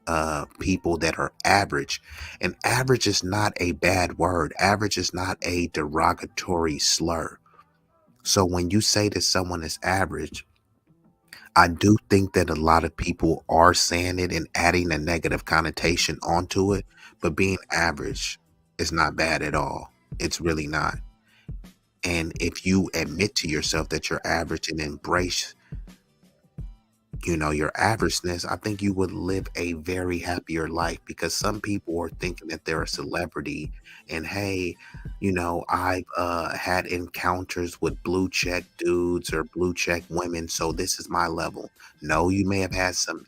people that are average, and average is not a bad word. Average is not a derogatory slur. So when you say that someone is average, I do think that a lot of people are saying it and adding a negative connotation onto it, but being average is not bad at all. It's really not. And if you admit to yourself that you're average and embrace, your averageness, I think you would live a very happier life, because some people are thinking that they're a celebrity and, hey, I've had encounters with blue check dudes or blue check women, so this is my level. No, you may have had some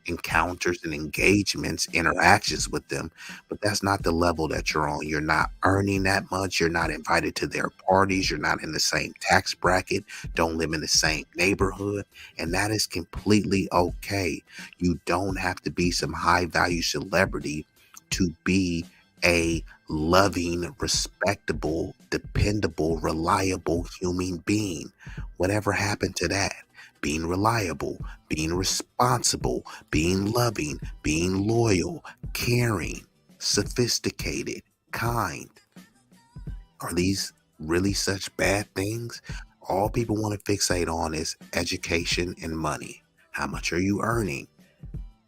encounters and engagements, interactions with them, but that's not the level that you're on. You're not earning that much. You're not invited to their parties. You're not in the same tax bracket, don't live in the same neighborhood, and that is completely okay. You don't have to be some high value celebrity to be a loving, respectable, dependable, reliable human being. Whatever happened to that? Being reliable, being responsible, being loving, being loyal, caring, sophisticated, kind. Are these really such bad things? All people want to fixate on is education and money. How much are you earning?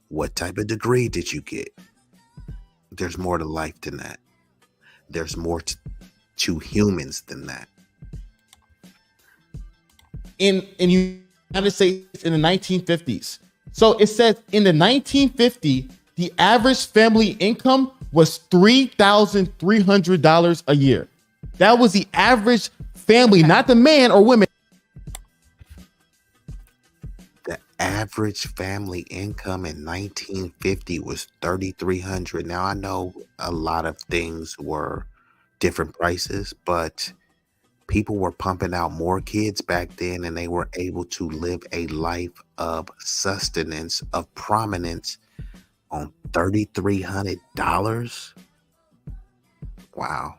What type of degree did you get? There's more to life than that. There's more to humans than that. In United States in the 1950s. So it says in the 1950, the average family income was $3,300 a year. That was the average family, not the man or women. The average family income in 1950 was $3,300. Now I know a lot of things were different prices, but people were pumping out more kids back then, and they were able to live a life of sustenance, of prominence on $3,300. Wow.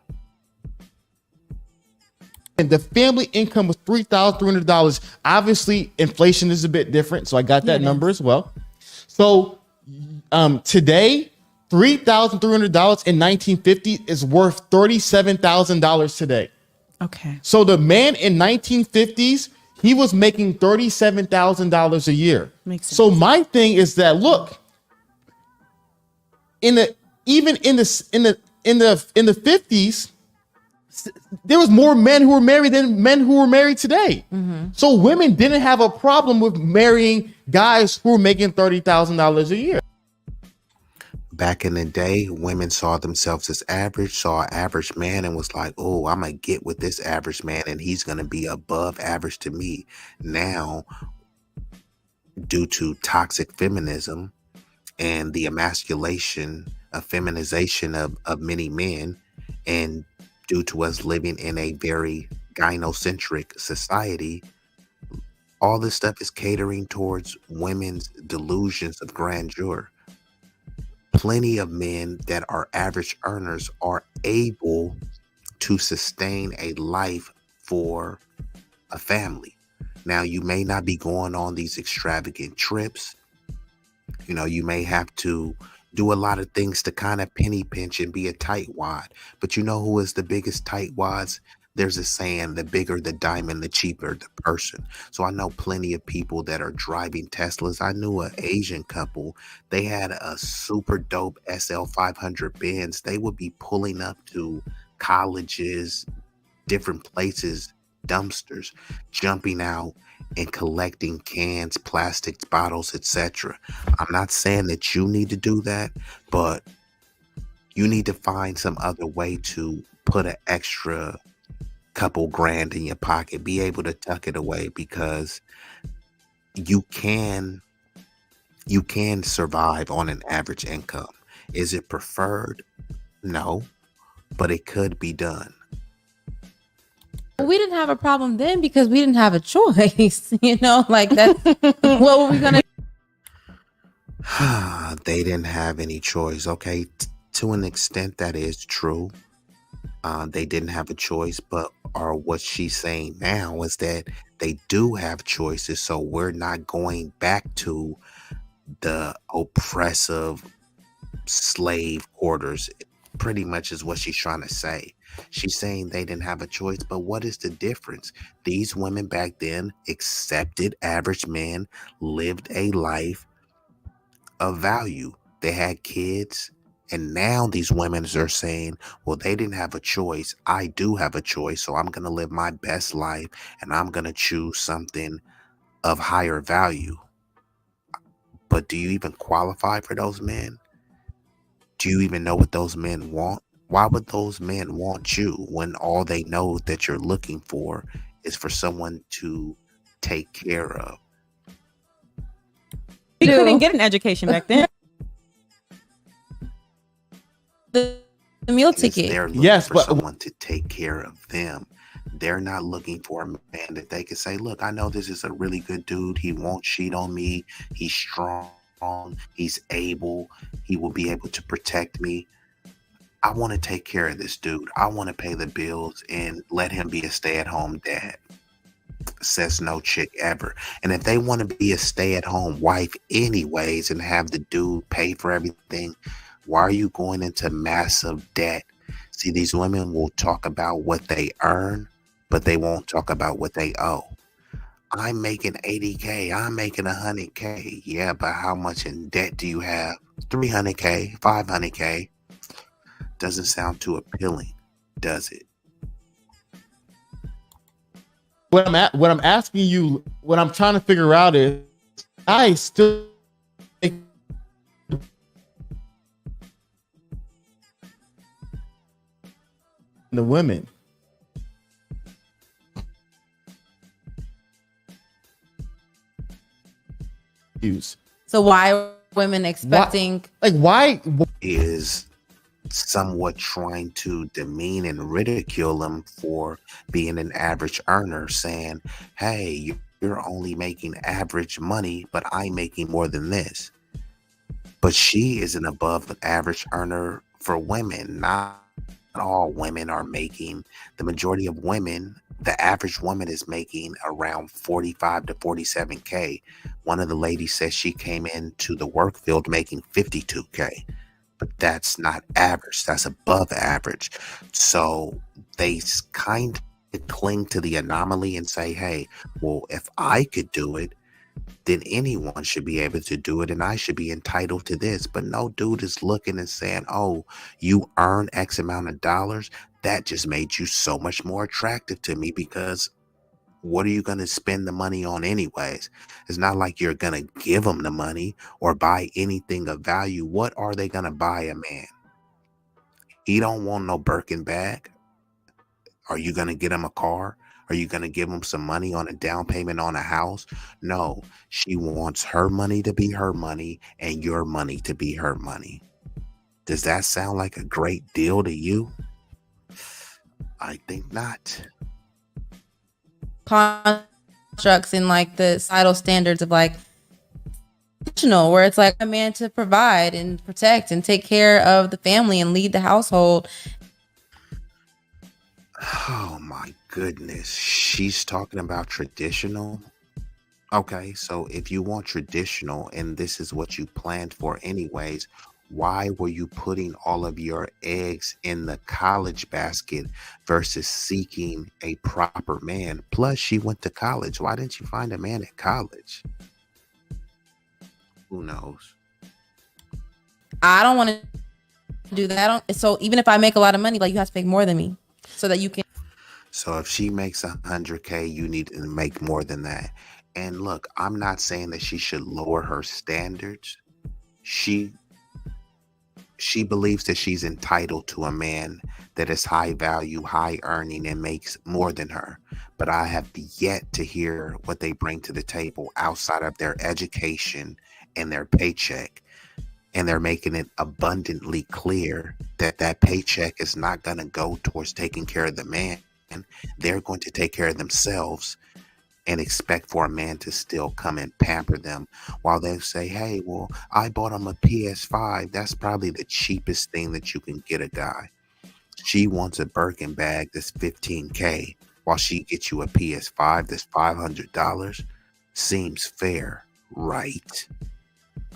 And the family income was $3,300. Obviously, inflation is a bit different, so I got that number as well. So today, $3,300 in 1950 is worth $37,000 today. Okay. So the man in 1950s, he was making $37,000 a year. Makes sense. So my thing is that, look, in the 50s, there was more men who were married than men who were married today. Mm-hmm. So women didn't have a problem with marrying guys who were making $30,000 a year. Back in the day, women saw themselves as average, saw an average man and was like, oh, I'm going to get with this average man and he's going to be above average to me. Now, due to toxic feminism and the emasculation, feminization of many men, and due to us living in a very gynocentric society, all this stuff is catering towards women's delusions of grandeur. Plenty of men that are average earners are able to sustain a life for a family. Now, you may not be going on these extravagant trips. You know, you may have to do a lot of things to kind of penny pinch and be a tightwad. But you know who is the biggest tightwads? There's a saying, the bigger the diamond, the cheaper the person. So I know plenty of people that are driving Teslas. I knew an Asian couple. They had a super dope SL 500 Benz. They would be pulling up to colleges, different places, dumpsters, jumping out and collecting cans, plastics, bottles, etc. I'm not saying that you need to do that, but you need to find some other way to put an extra couple grand in your pocket, be able to tuck it away, because you can survive on an average income. Is it preferred? No, but it could be done. We didn't have a problem then because we didn't have a choice. You know, like that. What were we gonna? They didn't have any choice. Okay, to an extent, that is true. They didn't have a choice, but or what she's saying now is that they do have choices. So we're not going back to the oppressive slave quarters. Pretty much is what she's trying to say. She's saying they didn't have a choice, but what is the difference? These women back then accepted average men, lived a life of value. They had kids, and now these women are saying, well, they didn't have a choice. I do have a choice, so I'm going to live my best life, and I'm going to choose something of higher value. But do you even qualify for those men? Do you even know what those men want? Why would those men want you when all they know that you're looking for is for someone to take care of? We couldn't get an education back then. The meal ticket. They're looking for someone to take care of them. They're not looking for a man that they can say, look, I know this is a really good dude. He won't cheat on me. He's strong. He's able. He will be able to protect me. I want to take care of this dude. I want to pay the bills and let him be a stay-at-home dad. Says no chick ever. And if they want to be a stay-at-home wife anyways and have the dude pay for everything, why are you going into massive debt? See, these women will talk about what they earn, but they won't talk about what they owe. I'm making 80K. I'm making 100K. Yeah, but how much in debt do you have? 300K, 500K. Doesn't sound too appealing, does it? What I'm asking you, what I'm trying to figure out is, I still the women. So why are women expecting? Why is somewhat trying to demean and ridicule them for being an average earner, saying, hey, you're only making average money, but I'm making more than this. But she is an above average earner for women. Not all women are making. The majority of women, the average woman is making around 45 to 47K. One of the ladies says she came into the work field making 52K. But that's not average. That's above average. So they kind of cling to the anomaly and say, hey, well, if I could do it, then anyone should be able to do it, and I should be entitled to this. But no dude is looking and saying, oh, you earn X amount of dollars. That just made you so much more attractive to me because What are you going to spend the money on anyways? It's not like you're going to give them the money or buy anything of value. What are they going to buy a man? He don't want no Birkin bag. Are you going to get him a car? Are you going to give him some money on a down payment on a house? No, she wants her money to be her money and your money to be her money. Does that sound like a great deal to you? I think not. Constructs in like the societal standards of like traditional, where it's like a man to provide and protect and take care of the family and lead the household. Oh my goodness. She's talking about traditional. Okay, so if you want traditional and this is what you planned for anyways, why were you putting all of your eggs in the college basket versus seeking a proper man? Plus, she went to college. Why didn't you find a man at college? Who knows? I don't want to do that. So even if I make a lot of money, like you have to make more than me so that you can. So if she makes 100K, you need to make more than that. And look, I'm not saying that she should lower her standards. She believes that she's entitled to a man that is high value, high earning, and makes more than her. But I have yet to hear what they bring to the table outside of their education and their paycheck. And they're making it abundantly clear that that paycheck is not going to go towards taking care of the man. They're going to take care of themselves and expect for a man to still come and pamper them while they say, hey, well, I bought him a PS5. That's probably the cheapest thing that you can get a guy. She wants a Birkin bag that's $15K while she gets you a PS5 that's $500. Seems fair, right?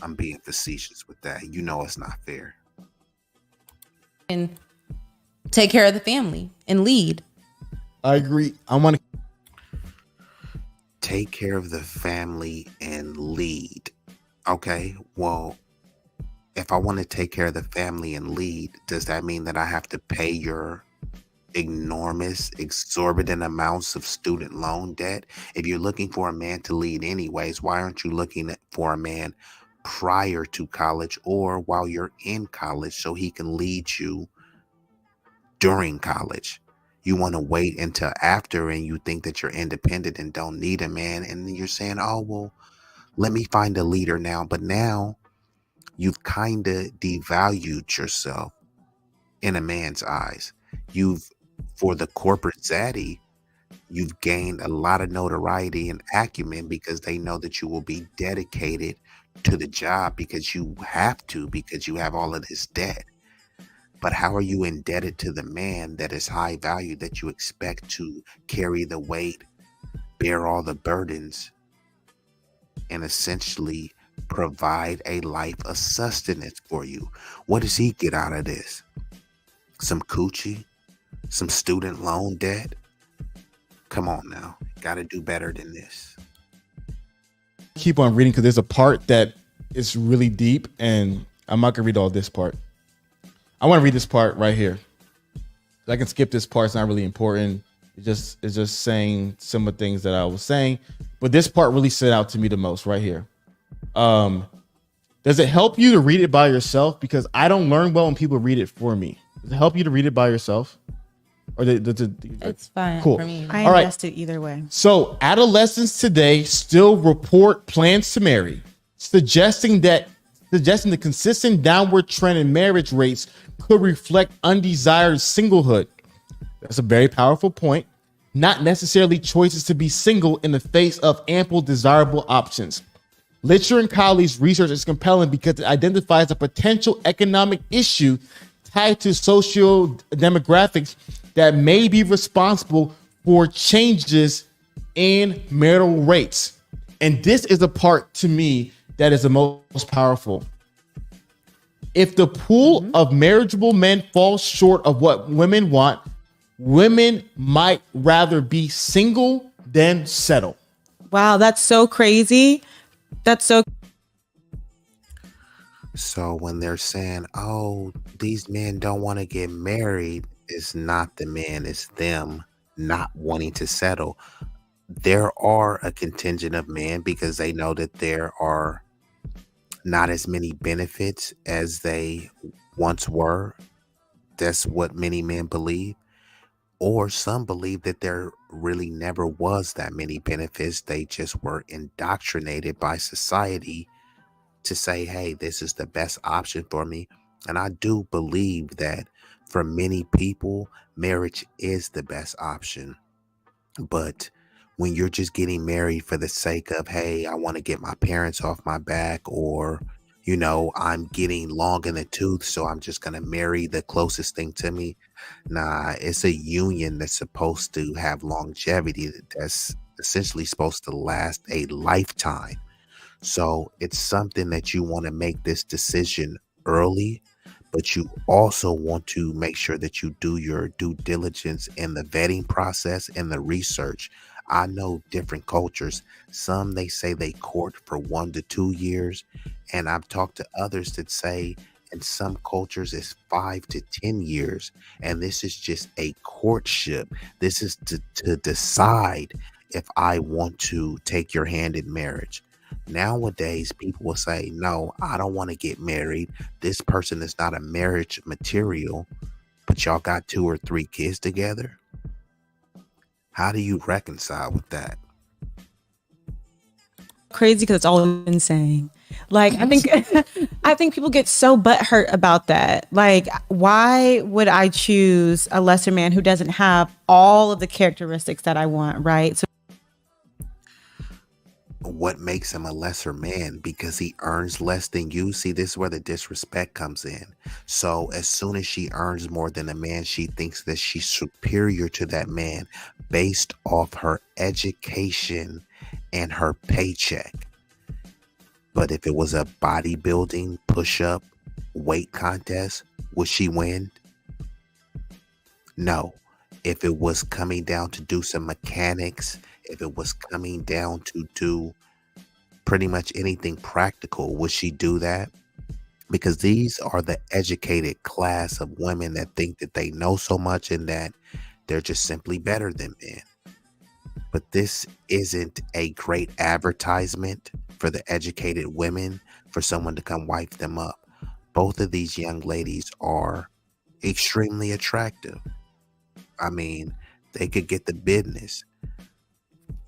I'm being facetious with that. You know it's not fair. And take care of the family and lead. I agree. I want to take care of the family and lead. Okay, well, if I want to take care of the family and lead, does that mean that I have to pay your enormous, exorbitant amounts of student loan debt? If you're looking for a man to lead anyways, why aren't you looking for a man prior to college or while you're in college so he can lead you during college? You want to wait until after and you think that you're independent and don't need a man. And then you're saying, oh, well, let me find a leader now. But now you've kind of devalued yourself in a man's eyes. For the corporate zaddy, you've gained a lot of notoriety and acumen because they know that you will be dedicated to the job because you have to, because you have all of this debt. But how are you indebted to the man that is high value that you expect to carry the weight, bear all the burdens, and essentially provide a life of sustenance for you? What does he get out of this? Some coochie? Some student loan debt? Come on now. Got to do better than this. Keep on reading because there's a part that is really deep and I'm not going to read all this part. I want to read this part right here. I can skip this part. It's not really important. It's just saying some of the things that I was saying. But this part really stood out to me the most right here. Does it help you to read it by yourself? Because I don't learn well when people read it for me. Does it help you to read it by yourself? Or it's fine cool. for me. I All right. invest it either way. So adolescents today still report plans to marry, suggesting the consistent downward trend in marriage rates could reflect undesired singlehood. That's a very powerful point. Not necessarily choices to be single in the face of ample desirable options. Litcher and colleagues' research is compelling because it identifies a potential economic issue tied to social demographics that may be responsible for changes in marital rates. And this is a part to me that is the most powerful. If the pool of marriageable men falls short of what women want, women might rather be single than settle. Wow, that's so crazy. So when they're saying, oh, these men don't want to get married, it's not the men, it's them not wanting to settle. there are a contingent of men because they know that there are not as many benefits as they once were. That's what many men believe. Or some believe that there really never was that many benefits. They just were indoctrinated by society to say, hey, this is the best option for me. And I do believe that for many people, marriage is the best option. But when you're just getting married for the sake of, hey, I want to get my parents off my back, or, I'm getting long in the tooth, so I'm just going to marry the closest thing to me. Nah, it's a union that's supposed to have longevity, that's essentially supposed to last a lifetime. So it's something that you want to make this decision early, but you also want to make sure that you do your due diligence in the vetting process and the research. I know different cultures. Some they say they court for 1 to 2 years, and I've talked to others that say in some cultures it's 5 to 10 years, and this is just a courtship. This is to decide if I want to take your hand in marriage. Nowadays, people will say, no, I don't want to get married. This person is not a marriage material, but y'all got 2 or 3 kids together. How do you reconcile with that? Crazy because it's all been saying. Like I think I think people get so butthurt about that. Like, why would I choose a lesser man who doesn't have all of the characteristics that I want, right? So What makes him a lesser man? Because he earns less than you. See, this is where the disrespect comes in. So as soon as she earns more than a man, she thinks that she's superior to that man based off her education and her paycheck. But if it was a bodybuilding push-up weight contest, would she win? No. If it was coming down to do some mechanics, if it was coming down to do pretty much anything practical, would she do that? Because these are the educated class of women that think that they know so much and that they're just simply better than men. But this isn't a great advertisement for the educated women for someone to come wipe them up. Both of these young ladies are extremely attractive. I mean, they could get the business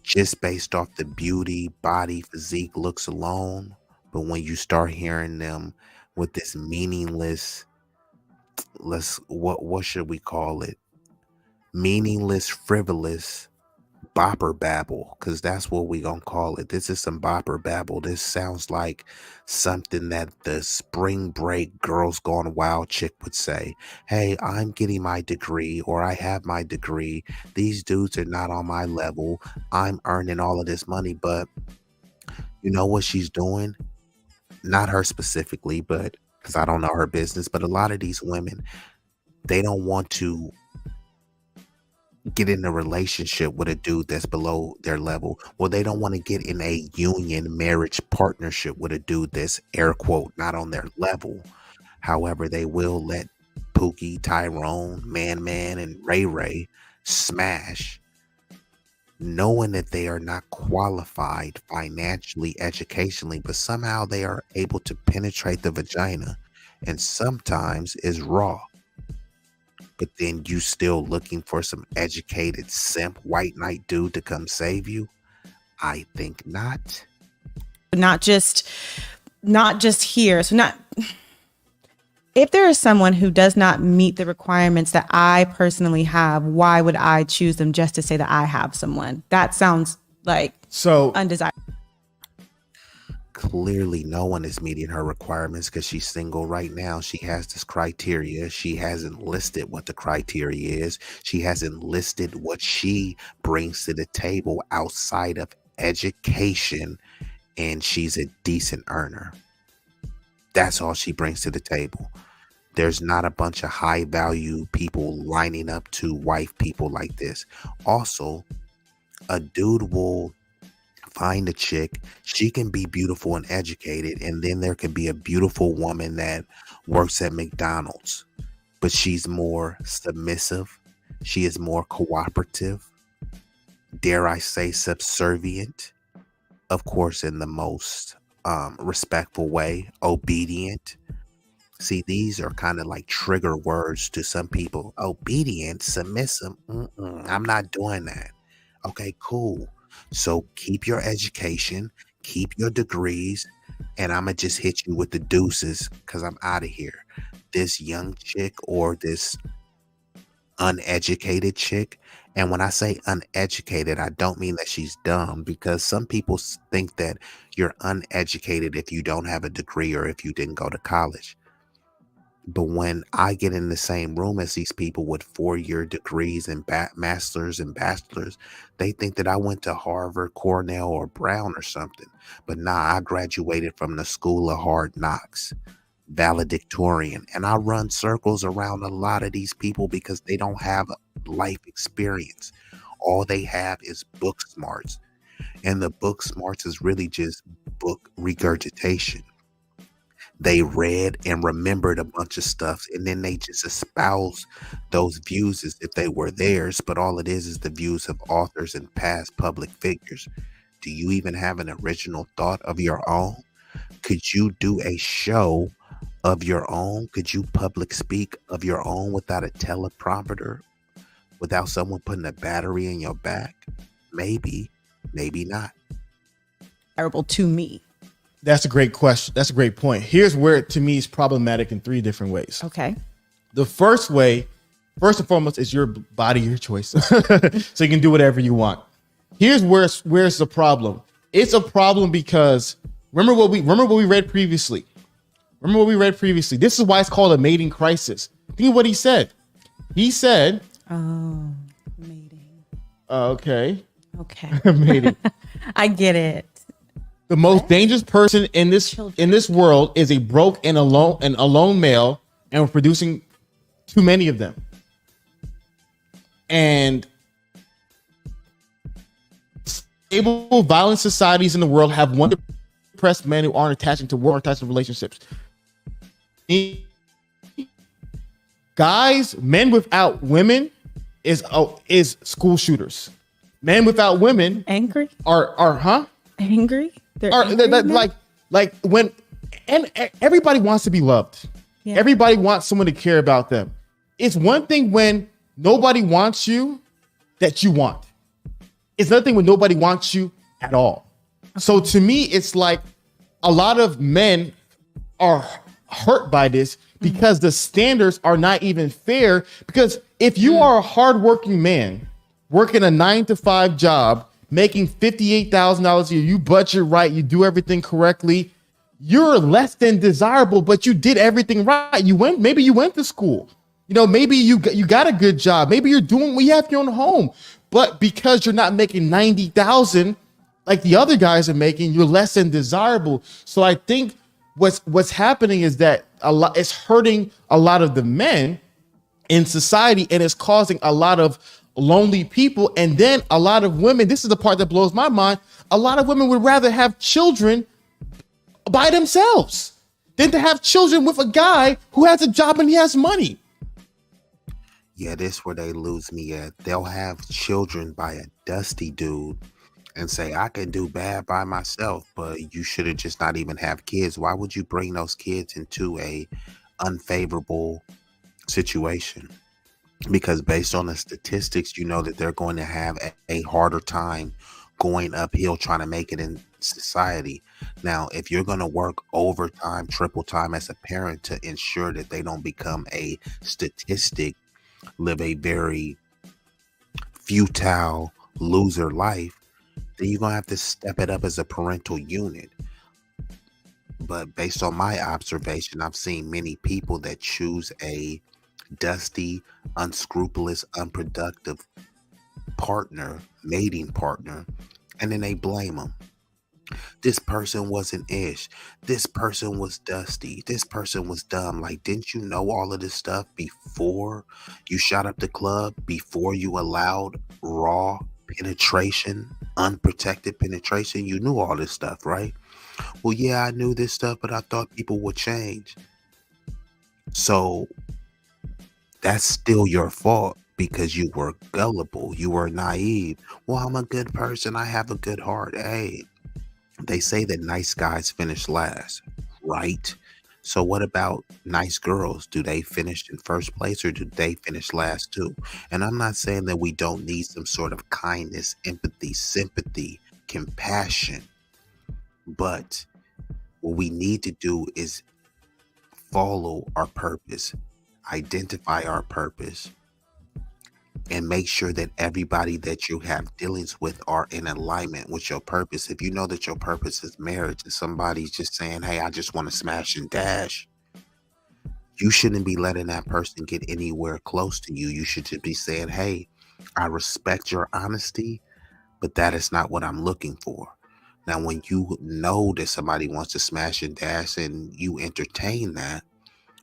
just based off the beauty, body, physique, looks alone. But when you start hearing them with this meaningless, what should we call it? Meaningless, frivolous bopper babble, because that's what we gonna call it. This is some bopper babble. This sounds like something that the spring break girls gone wild chick would say. Hey, I'm getting my degree, or I have my degree. These dudes are not on my level. I'm earning all of this money. But you know what she's doing? Not her specifically, but because I don't know her business, but a lot of these women, they don't want to get in a relationship with a dude that's below their level. Well, they don't want to get in a union marriage partnership with a dude that's air quote not on their level. However, they will let Pookie, Tyrone, Man, and Ray Ray smash, knowing that they are not qualified financially, educationally, but somehow they are able to penetrate the vagina, and sometimes is raw. But then you still looking for some educated simp white knight dude to come save you? I think not. not just here. So not if there is someone who does not meet the requirements that I personally have, why would I choose them just to say that I have someone? That sounds like so undesirable. Clearly, no one is meeting her requirements because she's single right now. She has this criteria. She hasn't listed what the criteria is. She hasn't listed what she brings to the table outside of education, and she's a decent earner. That's all she brings to the table. There's not a bunch of high value people lining up to wife people like this. Also, a dude will find a chick. She can be beautiful and educated, and then there can be a beautiful woman that works at McDonald's, but she's more submissive. She is more cooperative. dare I say, subservient, of course, in the most respectful way, obedient. See, these are kind of like trigger words to some people. Obedient, submissive. I'm not doing that. Okay, cool. So keep your education, keep your degrees, and I'm going to just hit you with the deuces because I'm out of here. This young chick or this uneducated chick. And when I say uneducated, I don't mean that she's dumb, because some people think that you're uneducated if you don't have a degree or if you didn't go to college. But when I get in the same room as these people with 4-year degrees and masters and bachelors, they think that I went to Harvard, Cornell, or Brown or something. But nah, I graduated from the School of Hard Knocks, valedictorian. And I run circles around a lot of these people because they don't have life experience. All they have is book smarts. And the book smarts is really just book regurgitation. They read and remembered a bunch of stuff, and then they just espouse those views as if they were theirs, but all it is the views of authors and past public figures. Do you even have an original thought of your own? Could you do a show of your own? Could you public speak of your own without a teleprompter, without someone putting a battery in your back? Maybe, maybe not. Terrible to me. That's a great question. That's a great point. Here's where it, to me, is problematic in 3 different ways. Okay. The first way, first and foremost, is your body, your choice. So you can do whatever you want. Here's where's the problem. It's a problem because remember what we read previously. This is why it's called a mating crisis. Think of what he said. He said, "Oh, mating." Okay. Mating. I get it. The most dangerous person in this world is a broke and alone male, and we're producing too many of them. And stable, violent societies in the world have one depressed men who aren't attaching to work, attaching to relationships. Guys, men without women is school shooters. Men without women angry are angry. Like when and everybody wants to be loved. Yeah. Everybody wants someone to care about them. It's one thing when nobody wants you that you want. It's another thing when nobody wants you at all. Okay. So to me, it's like a lot of men are hurt by this because the standards are not even fair. Because if you are a hardworking man working a 9-to-5 job, making $58,000 a year, you budget right, you do everything correctly, you're less than desirable, but you did everything right. Maybe you went to school. Maybe you got a good job. Maybe you're doing, you have your own home, but because you're not making 90,000 like the other guys are making, you're less than desirable. So I think what's happening is that it's hurting a lot of the men in society, and it's causing a lot of lonely people. And then a lot of women, this is the part that blows my mind, a lot of women would rather have children by themselves than to have children with a guy who has a job and he has money. Yeah, this where they lose me at. They'll have children by a dusty dude and say, I can do bad by myself, but you should have just not even have kids. Why would you bring those kids into a unfavorable situation? Because based on the statistics, you know that they're going to have a harder time going uphill trying to make it in society. Now, if you're going to work overtime, triple time as a parent to ensure that they don't become a statistic, live a very futile loser life, then you're going to have to step it up as a parental unit. But based on my observation, I've seen many people that choose a dusty, unscrupulous, unproductive mating partner, and then they blame them. This person wasn't ish. This person was dusty. This person was dumb. Like, didn't you know all of this stuff before you shot up the club? Before you allowed raw penetration, unprotected penetration? You knew all this stuff, right? Well, yeah, I knew this stuff, but I thought people would change. So that's still your fault. because you were gullible, you were naive. Well, I'm a good person, I have a good heart. Hey, they say that nice guys finish last, right? So what about nice girls? Do they finish in first place or do they finish last too? And I'm not saying that we don't need some sort of kindness, empathy, sympathy, compassion, but what we need to do is follow our purpose, identify our purpose, and make sure that everybody that you have dealings with are in alignment with your purpose. If you know that your purpose is marriage and somebody's just saying, hey, I just want to smash and dash, you shouldn't be letting that person get anywhere close to you. You should just be saying, hey, I respect your honesty, but that is not what I'm looking for. Now, when you know that somebody wants to smash and dash and you entertain that,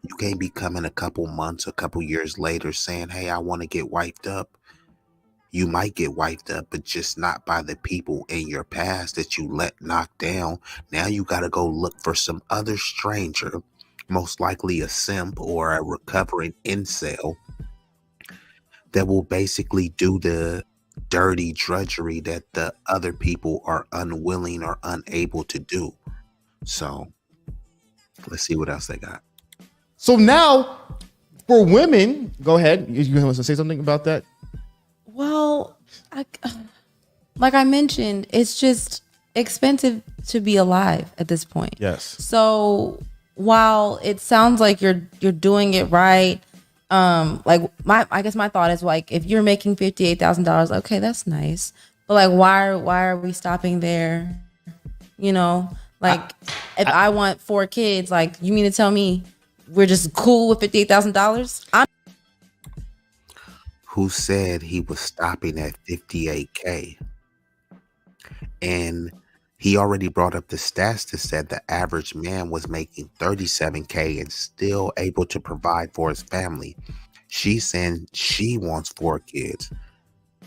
you can't be coming a couple months, a couple years later saying, hey, I want to get wiped up. You might get wiped up, but just not by the people in your past that you let knock down. Now you got to go look for some other stranger, most likely a simp or a recovering incel, that will basically do the dirty drudgery that the other people are unwilling or unable to do. So let's see what else they got. So now, for women, go ahead. You want to say something about that? Well, like I mentioned, it's just expensive to be alive at this point. Yes. So while it sounds like you're doing it right, I guess my thought is like, if you're making $58,000, okay, that's nice, but like, why are we stopping there? You know, like if I want 4 kids, like you mean to tell me we're just cool with $58,000? Who said he was stopping at 58K? And he already brought up the stats that said the average man was making 37K and still able to provide for his family. She's saying she wants 4 kids,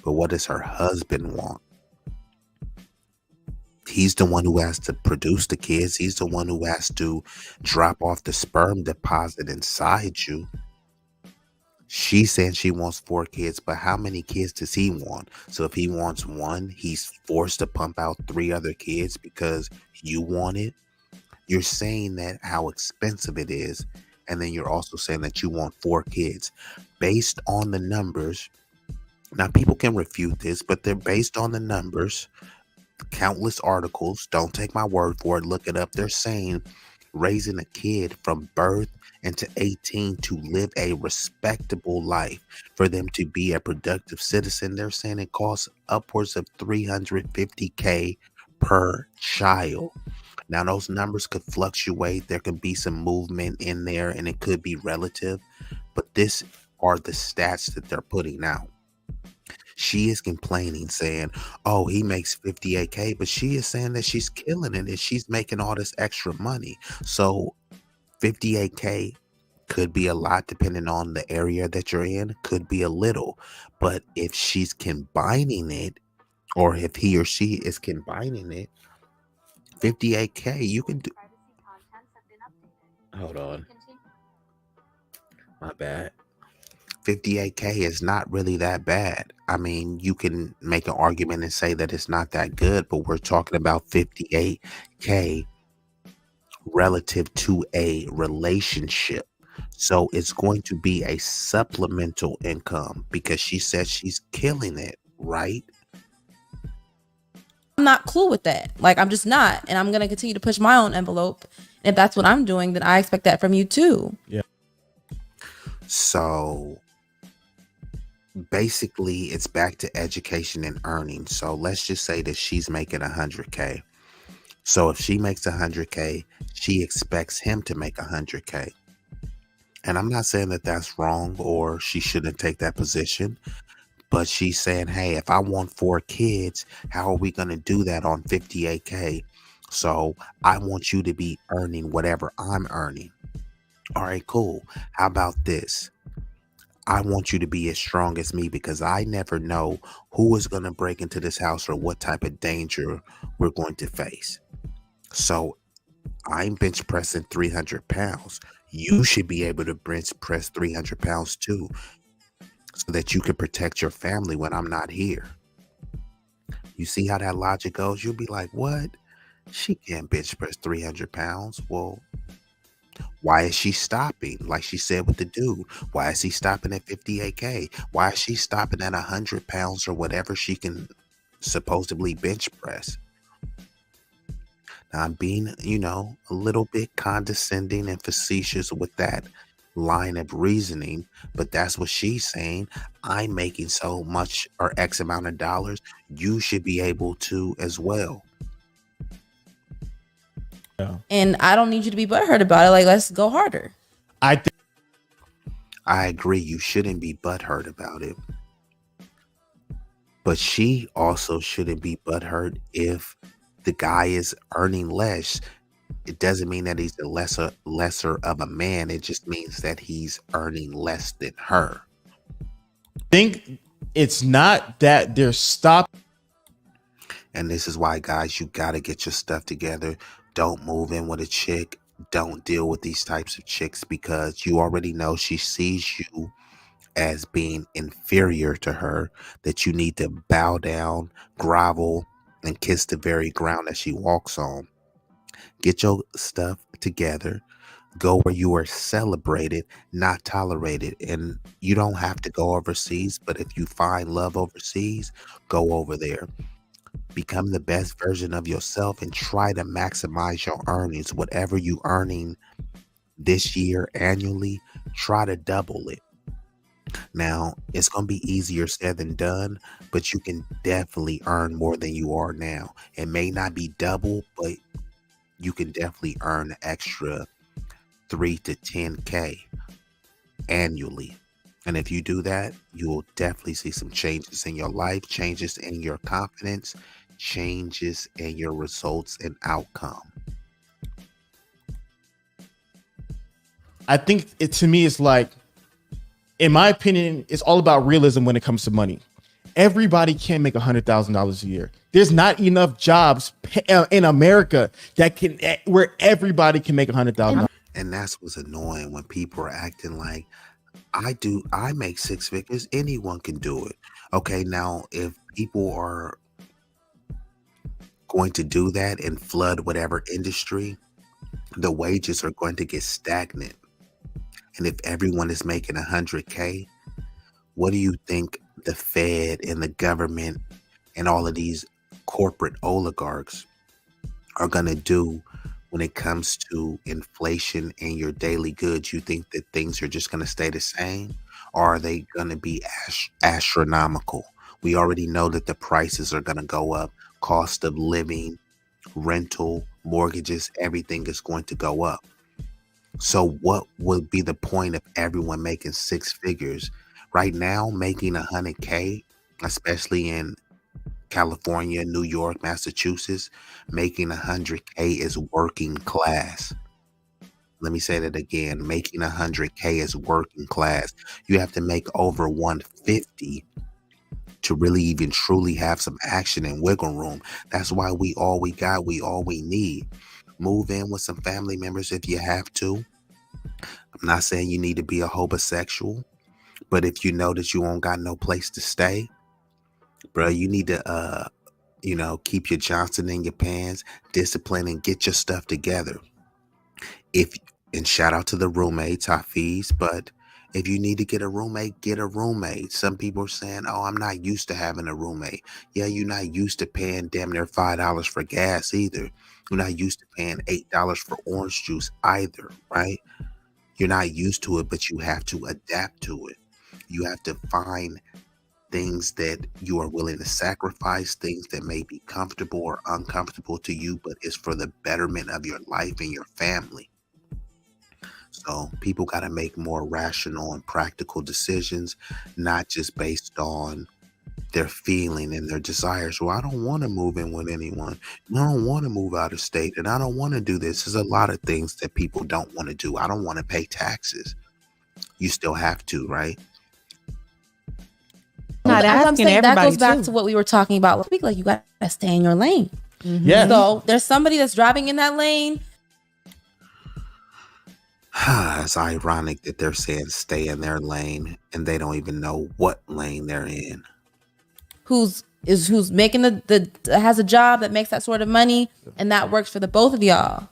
but what does her husband want? He's the one who has to produce the kids. He's the one who has to drop off the sperm deposit inside you. She's saying she wants 4 kids, but how many kids does he want? So if he wants 1, he's forced to pump out 3 other kids because you want it. You're saying that how expensive it is, and then you're also saying that you want 4 kids. Based on the numbers, now people can refute this, but they're based on the numbers. Countless articles, don't take my word for it, look it up. They're saying raising a kid from birth into 18 to live a respectable life, for them to be a productive citizen, they're saying it costs upwards of 350K per child. Now those numbers could fluctuate, there could be some movement in there, and it could be relative, but this are the stats that they're putting out. She is complaining, saying, oh, he makes 58K, but she is saying that she's killing it and she's making all this extra money. So 58K could be a lot depending on the area that you're in, could be a little. But if she's combining it, or if he or she is combining it, 58K, you can do. Hold on. My bad. 58K is not really that bad. I mean, you can make an argument and say that it's not that good, but we're talking about 58K relative to a relationship. So it's going to be a supplemental income because she says she's killing it, right? I'm not cool with that. Like, I'm just not. And I'm going to continue to push my own envelope. And if that's what I'm doing, then I expect that from you too. Yeah. So basically it's back to education and earning. So let's just say that she's making 100K. So if she makes 100K, she expects him to make 100K. And I'm not saying that that's wrong or she shouldn't take that position, but she's saying, hey, if I want 4 kids, how are we going to do that on 58K? So I want you to be earning whatever I'm earning. All right, cool. How about this? I want you to be as strong as me because I never know who is going to break into this house or what type of danger we're going to face. So I'm bench pressing 300 pounds. You should be able to bench press 300 pounds too. so that you can protect your family when I'm not here. You see how that logic goes? You'll be like, what? She can't bench press 300 pounds. Well, why is she stopping? Like she said with the dude, why is he stopping at 58K? Why is she stopping at 100 pounds or whatever she can supposedly bench press? Now, I'm being, a little bit condescending and facetious with that line of reasoning, but that's what she's saying. I'm making so much or X amount of dollars. You should be able to as well. And I don't need you to be butthurt about it. Like, let's go harder. I agree. You shouldn't be butthurt about it. But she also shouldn't be butthurt if the guy is earning less. It doesn't mean that he's a lesser of a man. It just means that he's earning less than her. I think it's not that they're stopping. And this is why, guys, you got to get your stuff together. Don't move in with a chick. Don't deal with these types of chicks because you already know she sees you as being inferior to her, that you need to bow down, grovel, and kiss the very ground that she walks on. Get your stuff together. Go where you are celebrated, not tolerated. And you don't have to go overseas, but if you find love overseas, go over there. Become the best version of yourself and try to maximize your earnings. Whatever you earning this year annually, try to double it. Now, it's going to be easier said than done, but you can definitely earn more than you are now. It may not be double, but you can definitely earn an extra 3 to 10K annually. And if you do that, you will definitely see some changes in your life, changes in your confidence, changes in your results and outcome. I think to me, it's like, in my opinion, it's all about realism when it comes to money. Everybody can't make $100,000 a year. There's not enough jobs in America where everybody can make $100,000. And that's what's annoying when people are acting like, I make six figures, anyone can do it. Okay, now if people are going to do that and flood whatever industry, the wages are going to get stagnant. And if everyone is making 100K, what do you think the Fed and the government and all of these corporate oligarchs are going to do when it comes to inflation and your daily goods? You think that things are just going to stay the same, or are they going to be astronomical? We already know that the prices are going to go up. Cost of living, rental, mortgages, everything is going to go up. So what would be the point of everyone making six figures? Right now, making 100K, especially in California, New York, Massachusetts, making 100K is working class. Let me say that again. Making 100K is working class. You have to make over 150 to really even truly have some action and wiggle room. That's why we all we got, we all we need. Move in with some family members if you have to. I'm not saying you need to be a homosexual, but if you know that you won't got no place to stay, bro, you need to keep your Johnson in your pants, discipline, and get your stuff together. And shout out to the roommates, Hafiz, but if you need to get a roommate, get a roommate. Some people are saying, oh, I'm not used to having a roommate. Yeah, you're not used to paying damn near $5 for gas either. You're not used to paying $8 for orange juice either, right? You're not used to it, but you have to adapt to it. You have to find things that you are willing to sacrifice, things that may be comfortable or uncomfortable to you, but it's for the betterment of your life and your family. So people got to make more rational and practical decisions, not just based on their feeling and their desires. Well, I don't want to move in with anyone. I don't want to move out of state, and I don't want to do this. There's a lot of things that people don't want to do. I don't want to pay taxes. You still have to, right? Not asking everybody. That goes back to what we were talking about last week. Like, you got to stay in your lane. Yeah. So there's somebody that's driving in that lane. It's ironic that they're saying stay in their lane and they don't even know what lane they're in. Who's making the has a job that makes that sort of money, and that works for the both of y'all.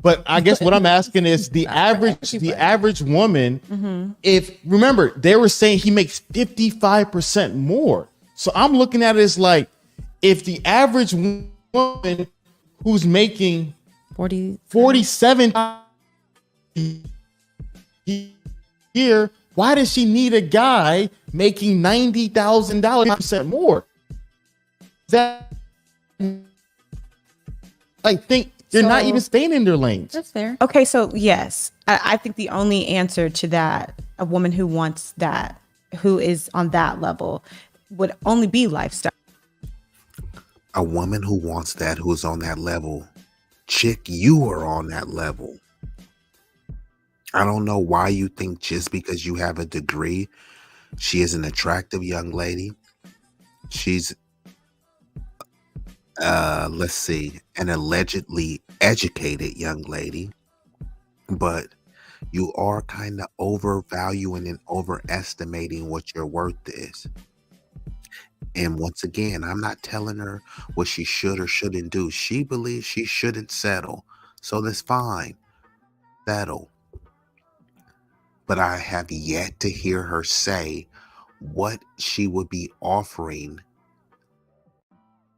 But I guess what I'm asking is the average woman, if remember, they were saying he makes 55% more. So I'm looking at it as like, if the average woman who's making 47 year, why does she need a guy making $90,000 more? That I think they're not even staying in their lanes. That's fair. Okay, so yes, I think the only answer to that, a woman who wants that, who is on that level, would only be lifestyle. A woman who wants that, who's on that level, chick, you are on that level. I don't know why you think just because you have a degree, she is an attractive young lady. She's, let's see, an allegedly educated young lady, but you are kind of overvaluing and overestimating what your worth is. And once again, I'm not telling her what she should or shouldn't do. She believes she shouldn't settle. So that's fine. Settle. But I have yet to hear her say what she would be offering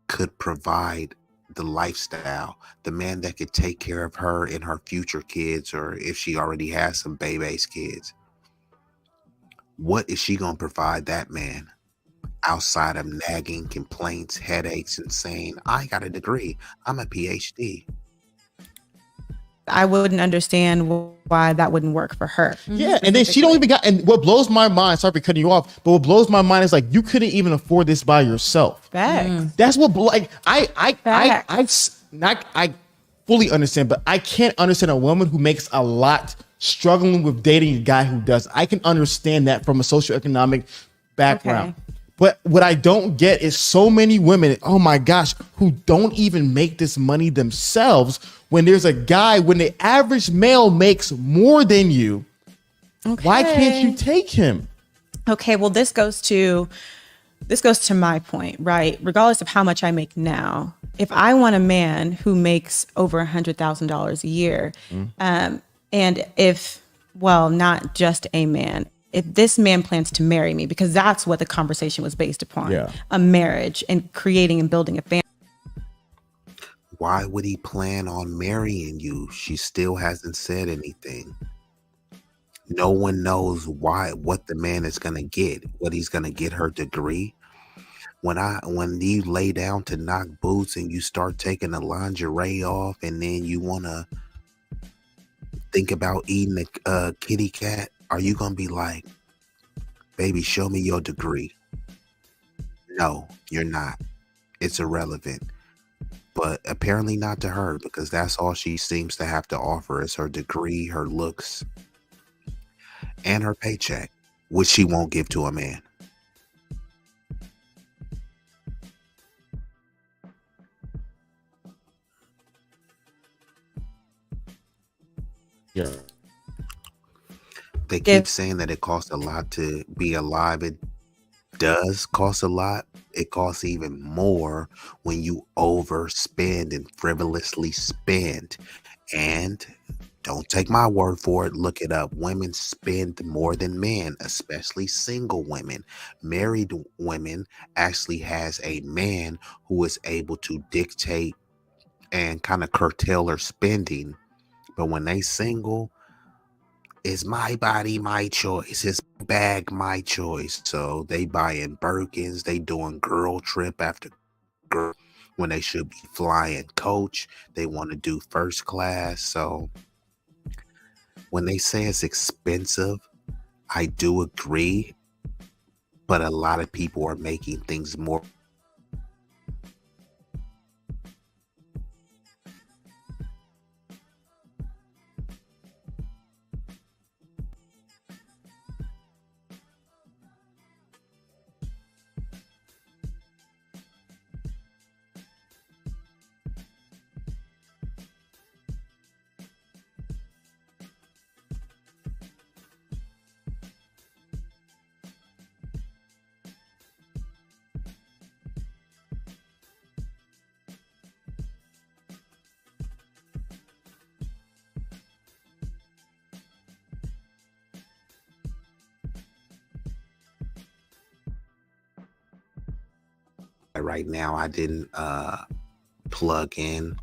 could provide the lifestyle, the man that could take care of her and her future kids, or if she already has some baby's kids. What is she going to provide that man outside of nagging complaints, headaches, and saying, I got a degree, I'm a PhD? I wouldn't understand why that wouldn't work for her. Yeah, and then she don't even got. And what blows my mind, sorry for cutting you off, but what blows my mind is like you couldn't even afford this by yourself. Facts. That's what like I fully understand, but I can't understand a woman who makes a lot struggling with dating a guy who does. I can understand that from a socioeconomic background. Okay. But what I don't get is so many women, oh my gosh, who don't even make this money themselves when there's a guy, when the average male makes more than you. Okay. Why can't you take him? Okay, well, this goes to my point, right? Regardless of how much I make now, if I want a man who makes over $100,000 a year, and if, well, not just a man, if this man plans to marry me, because that's what the conversation was based upon, a marriage and creating and building a family. Why would he plan on marrying you? She still hasn't said anything. No one knows what the man is going to get, what he's going to get her degree. When you lay down to knock boots and you start taking the lingerie off and then you want to think about eating a kitty cat, are you going to be like, baby, show me your degree? No, you're not. It's irrelevant. But apparently not to her, because that's all she seems to have to offer is her degree, her looks, and her paycheck, which she won't give to a man. Yeah. They keep saying that it costs a lot to be alive. It does cost a lot. It costs even more when you overspend and frivolously spend. And don't take my word for it. Look it up. Women spend more than men, especially single women. Married women actually has a man who is able to dictate and kind of curtail her spending. But when they single, it's my body, my choice. It's bag, my choice. So they buying Birkins. They doing girl trip after girl when they should be flying coach. They want to do first class. So when they say it's expensive, I do agree. But a lot of people are making things more. right now. I didn't plug in,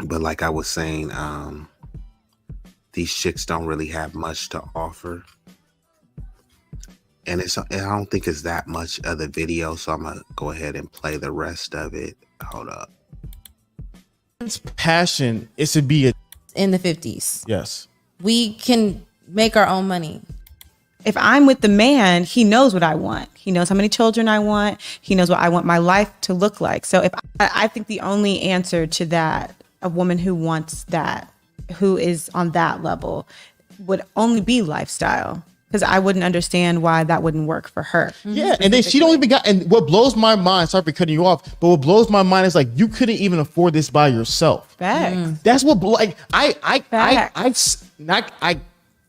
but like I was saying, these chicks don't really have much to offer. And I don't think it's that much of the video, so I'm gonna go ahead and play the rest of it. Hold up. Passion is to be in the 50s. Yes. We can make our own money. If I'm with the man, he knows what I want. He knows how many children I want. He knows what I want my life to look like. So if I think the only answer to that, a woman who wants that, who is on that level, would only be lifestyle. Because I wouldn't understand why that wouldn't work for her. Yeah, and then she don't even got. And what blows my mind, sorry for cutting you off, but what blows my mind is like you couldn't even afford this by yourself. Facts. That's what like I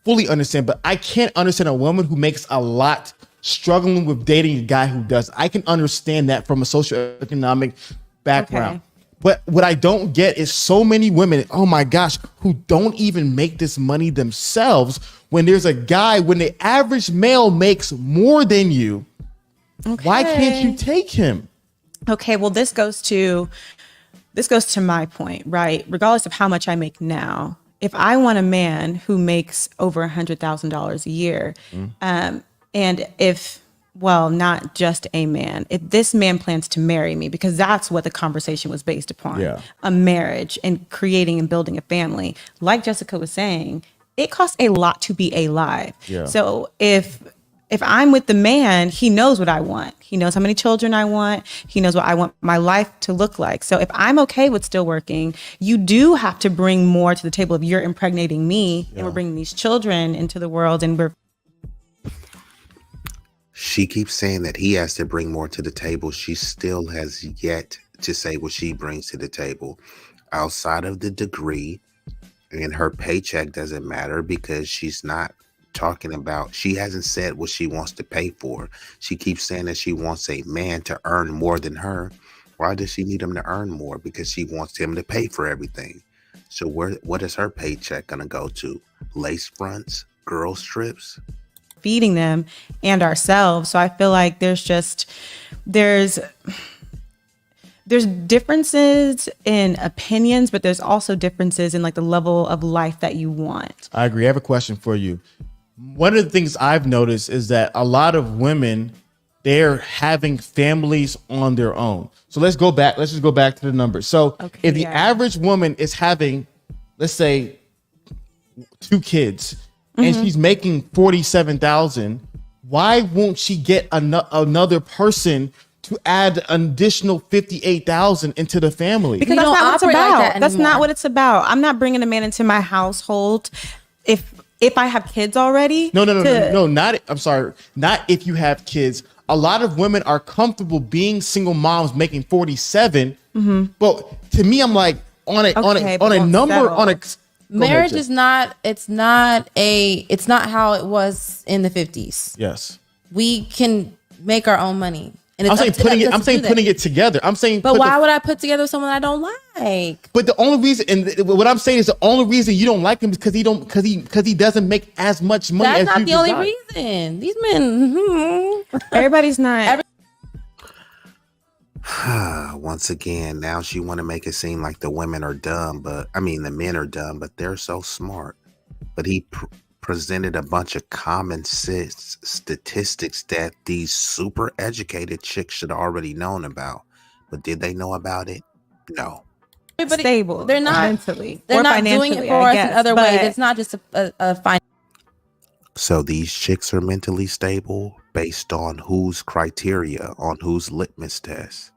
fully understand, but I can't understand a woman who makes a lot struggling with dating a guy who does. I can understand that from a socioeconomic background. Okay. But what I don't get is so many women, oh my gosh, who don't even make this money themselves when there's a guy, when the average male makes more than you, why can't you take him? Okay, well, this goes to my point, right? Regardless of how much I make now, if I want a man who makes over $100,000 a year, and not just a man, if this man plans to marry me, because that's what the conversation was based upon, a marriage and creating and building a family. Like Jessica was saying, it costs a lot to be alive. Yeah. So if I'm with the man, he knows what I want. He knows how many children I want. He knows what I want my life to look like. So if I'm okay with still working, you do have to bring more to the table. If you're impregnating me and we're bringing these children into the world and we're... She keeps saying that he has to bring more to the table. She still has yet to say what she brings to the table outside of the degree, and her paycheck doesn't matter because she's not talking about, she hasn't said what she wants to pay for. She keeps saying that she wants a man to earn more than her. Why does she need him to earn more? Because she wants him to pay for everything. So what is her paycheck going to go to? Lace fronts, girl strips? Feeding them and ourselves. So I feel like there's differences in opinions, but there's also differences in like the level of life that you want. I agree. I have a question for you. One of the things I've noticed is that a lot of women, they're having families on their own. So let's just go back to the numbers. So if the average woman is having, let's say, 2 kids, and she's making $47,000, why won't she get another person to add an additional $58,000 into the family? Because that's not what it's about. That's not what it's about. I'm not bringing a man into my household if I have kids already. No, not. I'm sorry, not if you have kids. A lot of women are comfortable being single moms making 47. But to me, I'm like Marriage is not, it's not how it was in the 50s. Yes. We can make our own money. And I'm saying putting it together. But why would I put together someone I don't like? But the only reason, and what I'm saying is the only reason you don't like him is because he doesn't make as much money as you. That's not the only reason. These men, everybody's not. Once again, now she want to make it seem like the women are dumb, the men are dumb, but they're so smart. But he presented a bunch of common sense statistics that these super educated chicks should have already known about. But did they know about it? No. Stable. They're not mentally. They're not doing it for us in other ways. It's not just a fine. So these chicks are mentally stable based on whose criteria, on whose litmus test?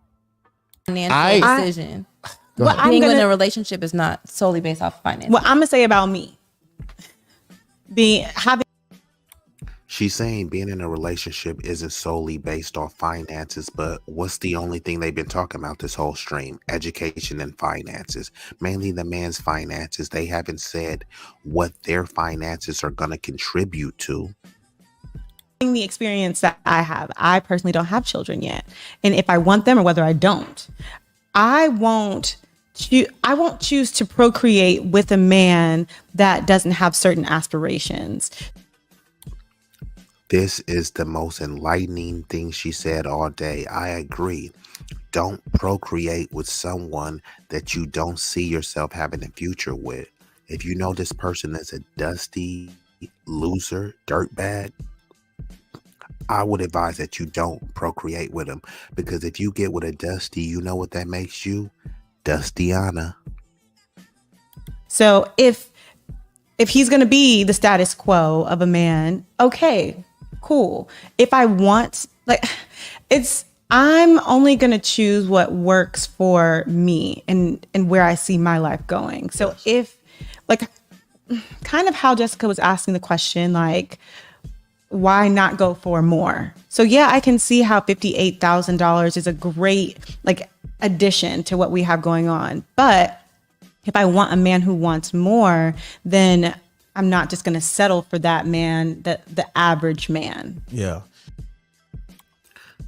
Financial decision. Being in a relationship is not solely based off finance. What I'm gonna say about me, she's saying being in a relationship isn't solely based off finances, but what's the only thing they've been talking about this whole stream? Education and finances. Mainly the man's finances. They haven't said what their finances are going to contribute to. The experience that I have, I personally don't have children yet. And if I want them or whether I don't, I won't choose to procreate with a man that doesn't have certain aspirations. This is the most enlightening thing she said all day. I agree. Don't procreate with someone that you don't see yourself having a future with. If you know this person is a dusty loser, dirtbag, I would advise that you don't procreate with him, because if you get with a dusty, you know what that makes you? Dustiana. So if he's going to be the status quo of a man, okay, cool. If I want, like, I'm only going to choose what works for me and where I see my life going. So if, like, kind of how Jessica was asking the question, like, why not go for more? So yeah, I can see how $58,000 is a great, like, addition to what we have going on. But if I want a man who wants more, then I'm not just going to settle for that man, the average man. Yeah.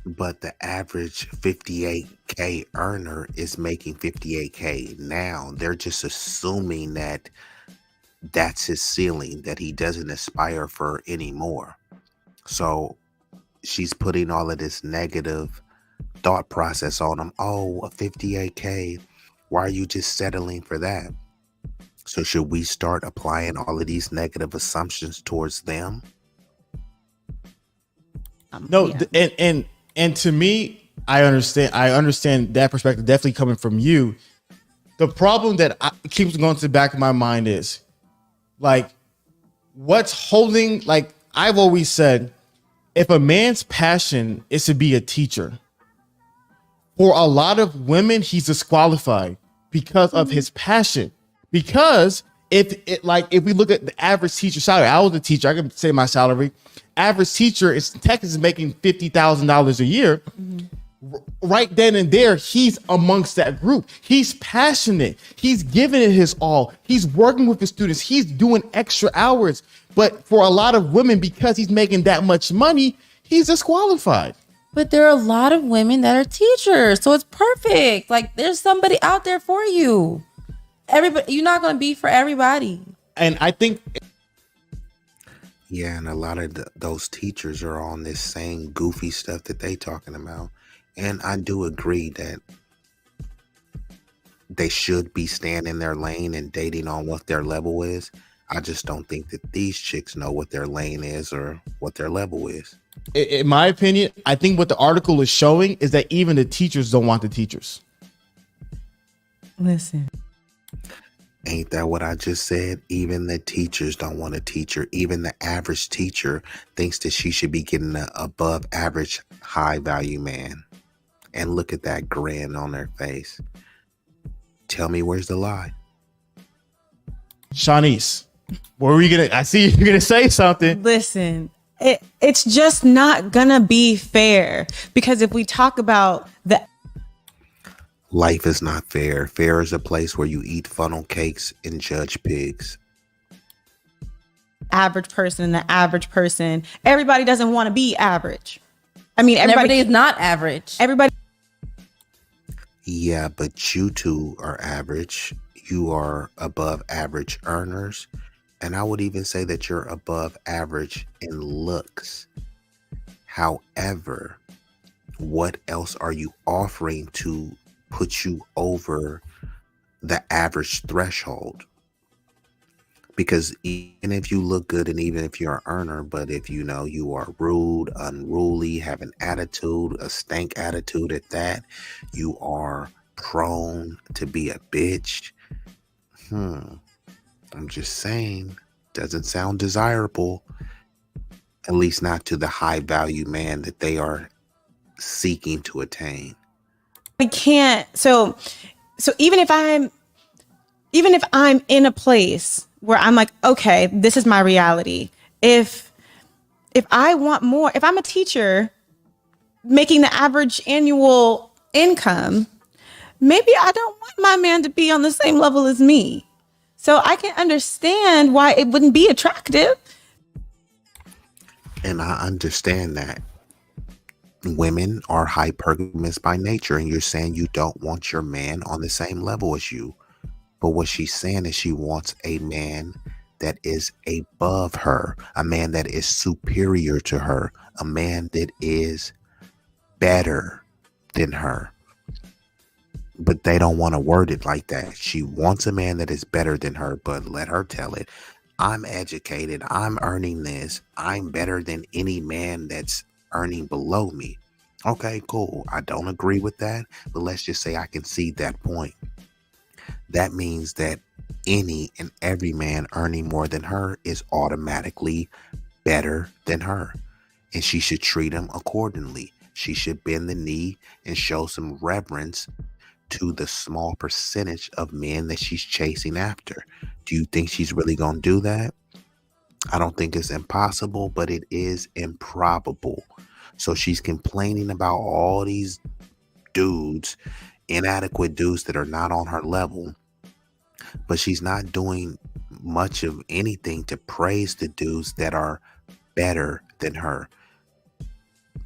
But the average 58K earner is making 58K now. They're just assuming that that's his ceiling, that he doesn't aspire for any more. So she's putting all of this negative thought process on him. Oh, a 58K. Why are you just settling for that? So should we start applying all of these negative assumptions towards them? No, and to me, I understand that perspective definitely coming from you. The problem that keeps going to the back of my mind is, like, what's holding, like, I've always said, if a man's passion is to be a teacher, for a lot of women, he's disqualified because of his passion. Because if we look at the average teacher salary, I was a teacher, I can say my salary. Average teacher in Texas is making $50,000 a year. Right then and there, he's amongst that group. He's passionate. He's giving it his all. He's working with his students. He's doing extra hours. But for a lot of women, because he's making that much money, he's disqualified. But there are a lot of women that are teachers, so it's perfect. Like, there's somebody out there for you. Everybody, you're not going to be for everybody. And I think, yeah, and a lot of those teachers are on this same goofy stuff that they talking about. And I do agree that they should be staying in their lane and dating on what their level is. I just don't think that these chicks know what their lane is or what their level is. in my opinion, I think what the article is showing is that even the teachers don't want the teachers. Listen. Ain't that what I just said? Even the teachers don't want a teacher. Even the average teacher thinks that she should be getting an above average high value man. And look at that grin on their face. Tell me, where's the lie? Shanice, what were you gonna? I see you're gonna say something. Listen, it's just not gonna be fair, because if we talk about the life is not fair. Fair is a place where you eat funnel cakes and judge pigs. Average person and the average person, everybody doesn't want to be average. I mean, everybody is not average. Everybody. Yeah, but you two are average. You are above average earners. And I would even say that you're above average in looks. However, what else are you offering to put you over the average threshold? Because even if you look good and even if you're an earner, but if you know you are rude, unruly, have an attitude, a stank attitude at that, you are prone to be a bitch. I'm just saying, doesn't sound desirable, at least not to the high value man that they are seeking to attain. We can't. So even if I'm in a place where I'm like, okay, this is my reality. If I want more, if I'm a teacher making the average annual income, maybe I don't want my man to be on the same level as me. So I can understand why it wouldn't be attractive. And I understand that women are hypergamous by nature, and you're saying you don't want your man on the same level as you. But what she's saying is she wants a man that is above her, a man that is superior to her, a man that is better than her. But they don't want to word it like that. She wants a man that is better than her, but let her tell it. I'm educated. I'm earning this. I'm better than any man that's earning below me. Okay, cool. I don't agree with that, but let's just say I can see that point. That means that any and every man earning more than her is automatically better than her, and she should treat him accordingly. She should bend the knee and show some reverence to the small percentage of men that she's chasing after. Do you think she's really going to do that? I don't think it's impossible, but it is improbable. So she's complaining about all these dudes, inadequate dudes that are not on her level, but she's not doing much of anything to praise the dudes that are better than her.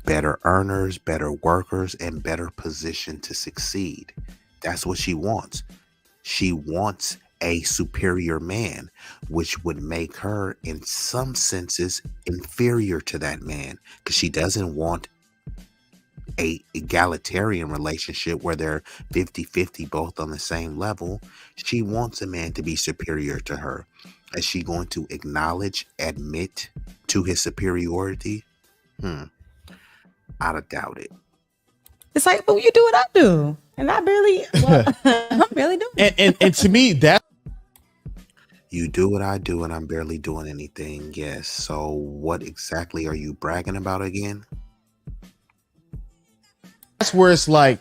Better earners, better workers, and better positioned to succeed. That's what she wants. She wants a superior man, which would make her, in some senses, inferior to that man, because she doesn't want a egalitarian relationship where they're 50-50, both on the same level. She wants a man to be superior to her. Is she going to admit to his superiority? I doubt it. It's like, well, you do what I do, and I barely, I'm barely doing it. And to me, that you do what I do, and I'm barely doing anything. Yes. So, what exactly are you bragging about again? that's where it's like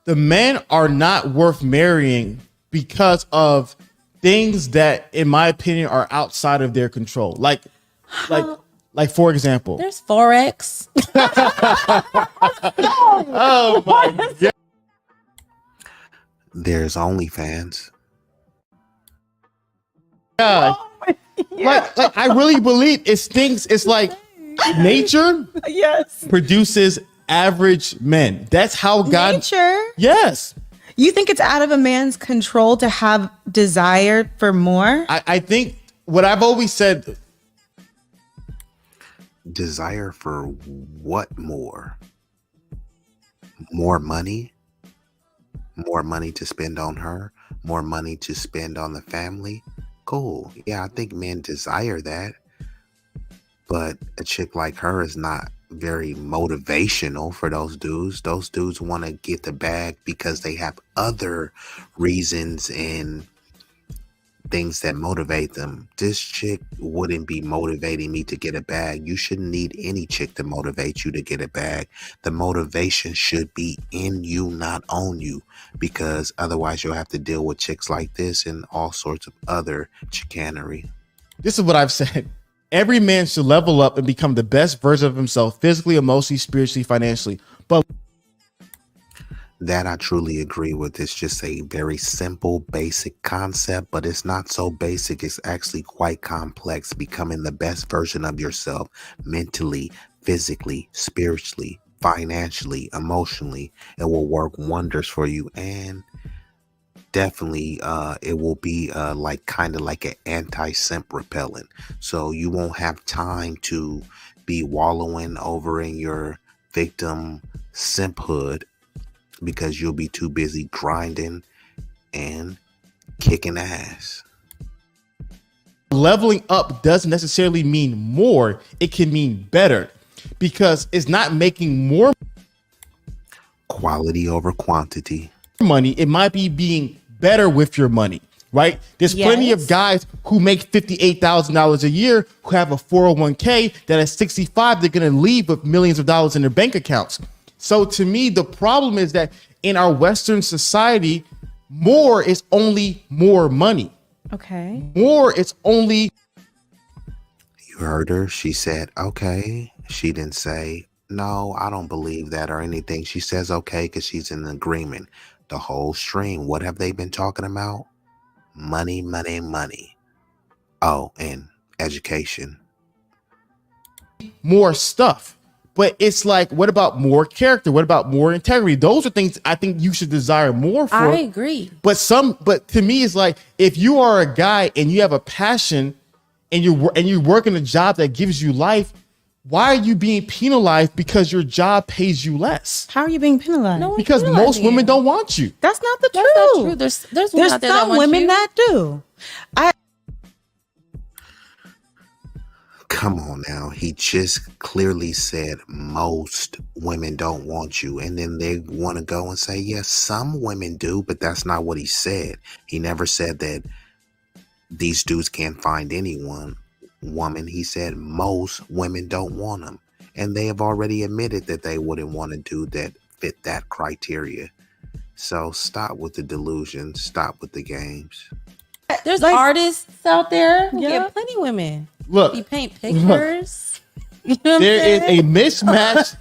the men are not worth marrying because of things that, in my opinion, are outside of their control. Like for example, there's Forex. Oh my God. There's OnlyFans. God. Like I really believe it's things. It's like nature Yes. produces average men. That's how God. Nature. Yes. You think it's out of a man's control to have desire for more? I think what I've always said. Desire for what more? More money? More money to spend on her? More money to spend on the family? Cool. Yeah, I think men desire that. But a chick like her is not very motivational for those dudes. Those dudes want to get the bag because they have other reasons and things that motivate them. This chick wouldn't be motivating me to get a bag. You shouldn't need any chick to motivate you to get a bag. The motivation should be in you, not on you, because otherwise you'll have to deal with chicks like this and all sorts of other chicanery. This is what I've said. Every man should level up and become the best version of himself, physically, emotionally, spiritually, financially. But that I truly agree with. It's just a very simple, basic concept, but it's not so basic. It's actually quite complex. Becoming the best version of yourself mentally, physically, spiritually, financially, emotionally, it will work wonders for you. And definitely it will be kind of like an anti-simp repellent. So you won't have time to be wallowing over in your victim simphood, because you'll be too busy grinding and kicking ass. leveling up doesn't necessarily mean more. It can mean better, because it's not making more quality over quantity money. It might be being better with your money, right? There's plenty of guys who make $58,000 a year who have a 401k that at 65, they're going to leave with millions of dollars in their bank accounts. So to me, the problem is that in our Western society, more is only more money. Okay. More is only. You heard her. She said, okay. She didn't say, no, I don't believe that or anything. She says, okay, because she's in agreement. The whole stream, what have they been talking about? Money, money, money. Oh, and education. More stuff. But it's like, what about more character? What about more integrity? Those are things I think you should desire more for. I agree. But to me, it's like, if you are a guy and you have a passion and you're working a job that gives you life, why are you being penalized because your job pays you less? How are you being penalized? No one's Because most penalizing women you. don't want you. That's not the That's not truth. true. There's women out there that some want women you. that do. Come on now. He just clearly said most women don't want you. And then they want to go and say, yes, some women do, but that's not what he said. He never said that these dudes can't find anyone. Woman, he said most women don't want them. And they have already admitted that they wouldn't want a dude that fit that criteria. So stop with the delusion. Stop with the games. There's artists out there who Yeah. get plenty women. Look, You paint pictures. You know what I'm there is saying? a mismatch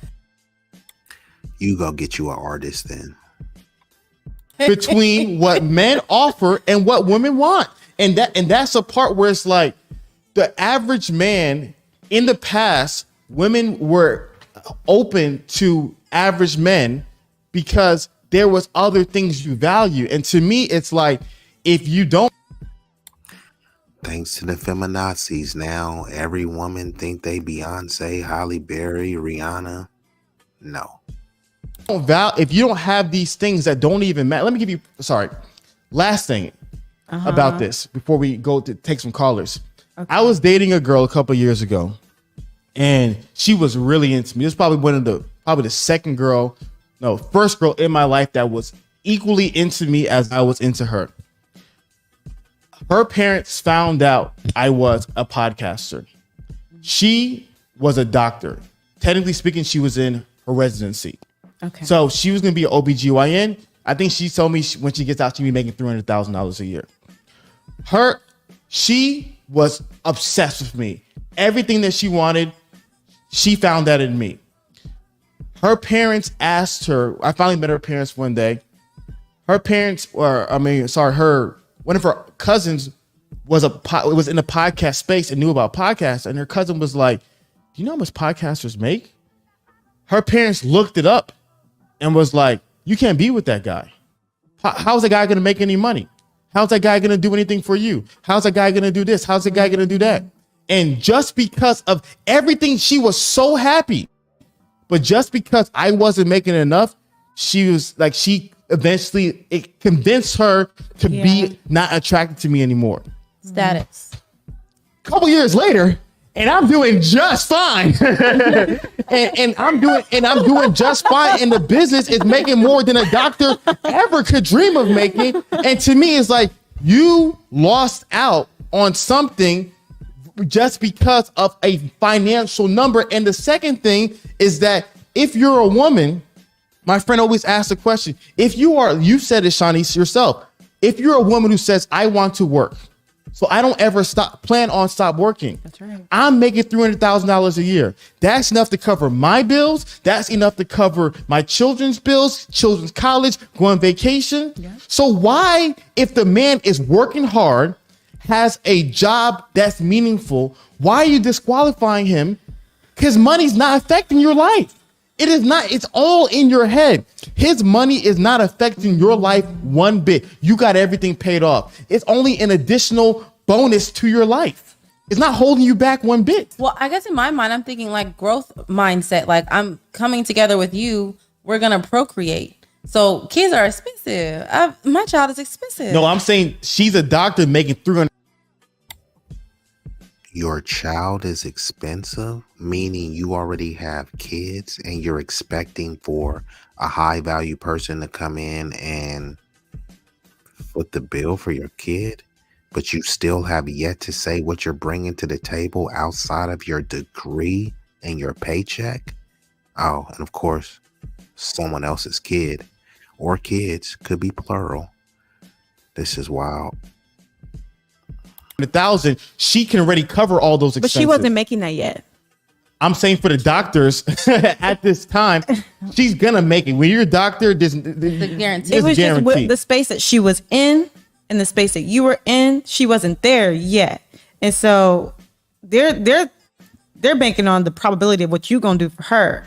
You go get you an artist then. between what men offer and what women want. And that's a part where it's like the average man in the past, women were open to average men because there was other things you value. And to me, it's like, if you don't, Thanks to the feminazis, now every woman think they Beyonce, Halle Berry, Rihanna. No. if you don't have these things that don't even matter, let me give you, last thing about this before we go to take some callers. I was dating a girl a couple years ago and she was really into me. This is probably the first girl in my life that was equally into me as I was into her. Her parents found out I was a podcaster. She was a doctor. Technically speaking, she was in her residency. Okay. So she was going to be an OBGYN. I think she told me when she gets out, she'll be making $300,000 a year. She was obsessed with me. Everything that she wanted, she found that in me. Her parents asked her, I finally met her parents one day. One of her cousins was in the podcast space and knew about podcasts. And her cousin was like, do you know how much podcasters make? Her parents looked it up and was like, you can't be with that guy. How's that guy going to make any money? How's that guy going to do anything for you? How's that guy going to do this? How's that guy going to do that? And just because of everything, she was so happy. But just because I wasn't making enough, eventually it convinced her to be not attracted to me anymore. Status. A couple years later, and I'm doing just fine. and I'm doing just fine. And the business is making more than a doctor ever could dream of making. And to me, it's like you lost out on something just because of a financial number. And the second thing is that if you're a woman, my friend always asks the question, you said it, Shanice, yourself, if you're a woman who says, I want to work, so I don't ever plan on stop working. That's right. I'm making $300,000 a year. That's enough to cover my bills. That's enough to cover my children's bills, children's college, go on vacation. Yeah. So why, if the man is working hard, has a job that's meaningful, why are you disqualifying him? Because money's not affecting your life. It is not. It's all in your head. His money is not affecting your life one bit. You got everything paid off. It's only an additional bonus to your life. It's not holding you back one bit. Well, I guess in my mind, I'm thinking like growth mindset. Like I'm coming together with you. We're going to procreate. So kids are expensive. My child is expensive. No, I'm saying she's a doctor making $300. Your child is expensive, meaning you already have kids and you're expecting for a high value person to come in and foot the bill for your kid, but you still have yet to say what you're bringing to the table outside of your degree and your paycheck. Oh, and of course, someone else's kid or kids, could be plural. This is wild. 100,000, she can already cover all those expenses. But she wasn't making that yet. I'm saying for the doctors at this time, she's gonna make it. When you're a doctor, there's guarantee. It was just guaranteed. with the space that she was in and the space that you were in, she wasn't there yet. And so they're banking on the probability of what you're gonna do for her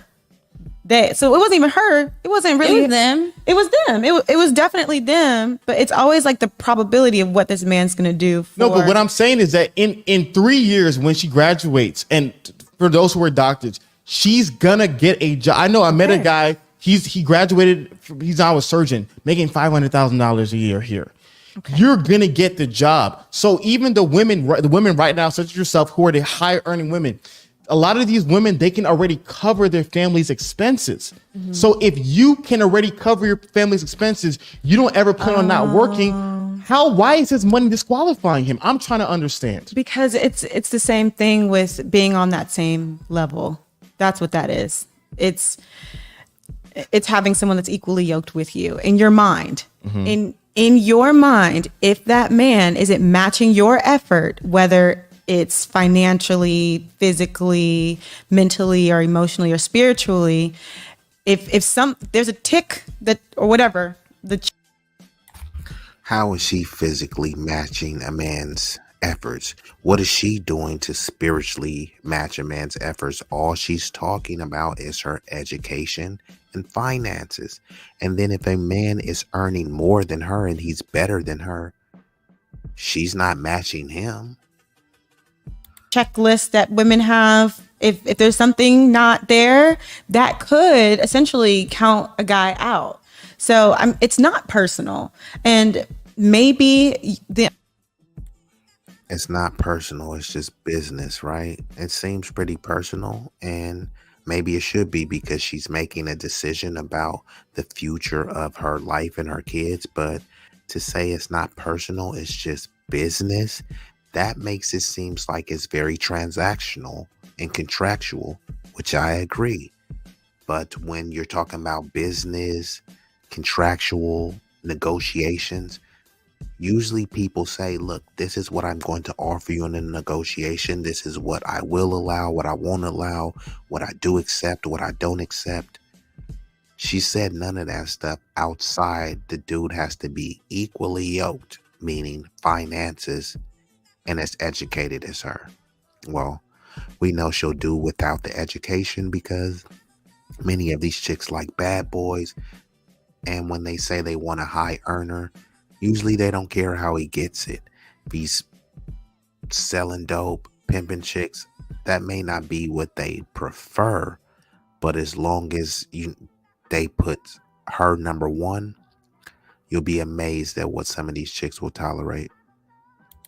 So it wasn't even her. It wasn't really It was them. It was them. It was definitely them. But it's always like the probability of what this man's gonna do. No, but what I'm saying is that in 3 years when she graduates, and for those who are doctors, she's gonna get a job. I know I met a guy. He graduated. He's now a surgeon, making $500,000 a year here. Okay. You're gonna get the job. So even the women right now, such as yourself, who are the higher earning women, a lot of these women, they can already cover their family's expenses. Mm-hmm. So if you can already cover your family's expenses, you don't ever plan on not working. Why is his money disqualifying him? I'm trying to understand. Because it's the same thing with being on that same level. That's what that is. It's having someone that's equally yoked with you in your mind. Mm-hmm. In your mind, if that man isn't matching your effort, whether it's financially, physically, mentally, or emotionally, or spiritually, if there's a tick that or whatever, how is she physically matching a man's efforts? What is she doing to spiritually match a man's efforts? All she's talking about is her education and finances. And then if a man is earning more than her and he's better than her, she's not matching him. Checklist that women have, if there's something not there, that could essentially count a guy out. So it's not personal, and maybe it's not personal. It's just business, right? It seems pretty personal, and maybe it should be because she's making a decision about the future of her life and her kids. But to say it's not personal, it's just business, that makes it seems like it's very transactional and contractual, which I agree. But when you're talking about business, contractual negotiations, usually people say, look, this is what I'm going to offer you in a negotiation. This is what I will allow, what I won't allow, what I do accept, what I don't accept. She said none of that stuff outside. The dude has to be equally yoked, meaning finances, and as educated as her. Well, we know she'll do without the education because many of these chicks like bad boys. And when they say they want a high earner, usually they don't care how he gets it. If he's selling dope, pimping chicks, that may not be what they prefer. But as long as they put her number one, you'll be amazed at what some of these chicks will tolerate.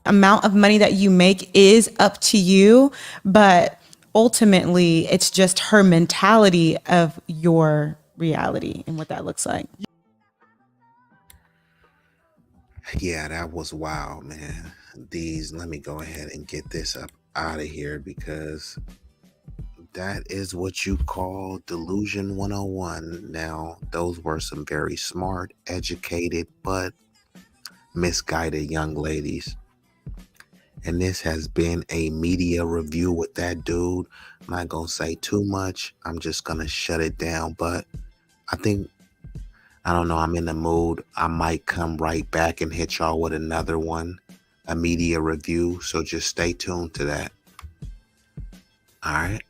Amount of money that you make is up to you, but ultimately it's just her mentality of your reality and what that looks like. Yeah, that was wild, man. Let me go ahead and get this up out of here because that is what you call delusion 101. Now, those were some very smart, educated, but misguided young ladies. And this has been a media review with that dude. I'm not going to say too much. I'm just going to shut it down. But I don't know, I'm in the mood. I might come right back and hit y'all with another one, a media review. So just stay tuned to that. All right.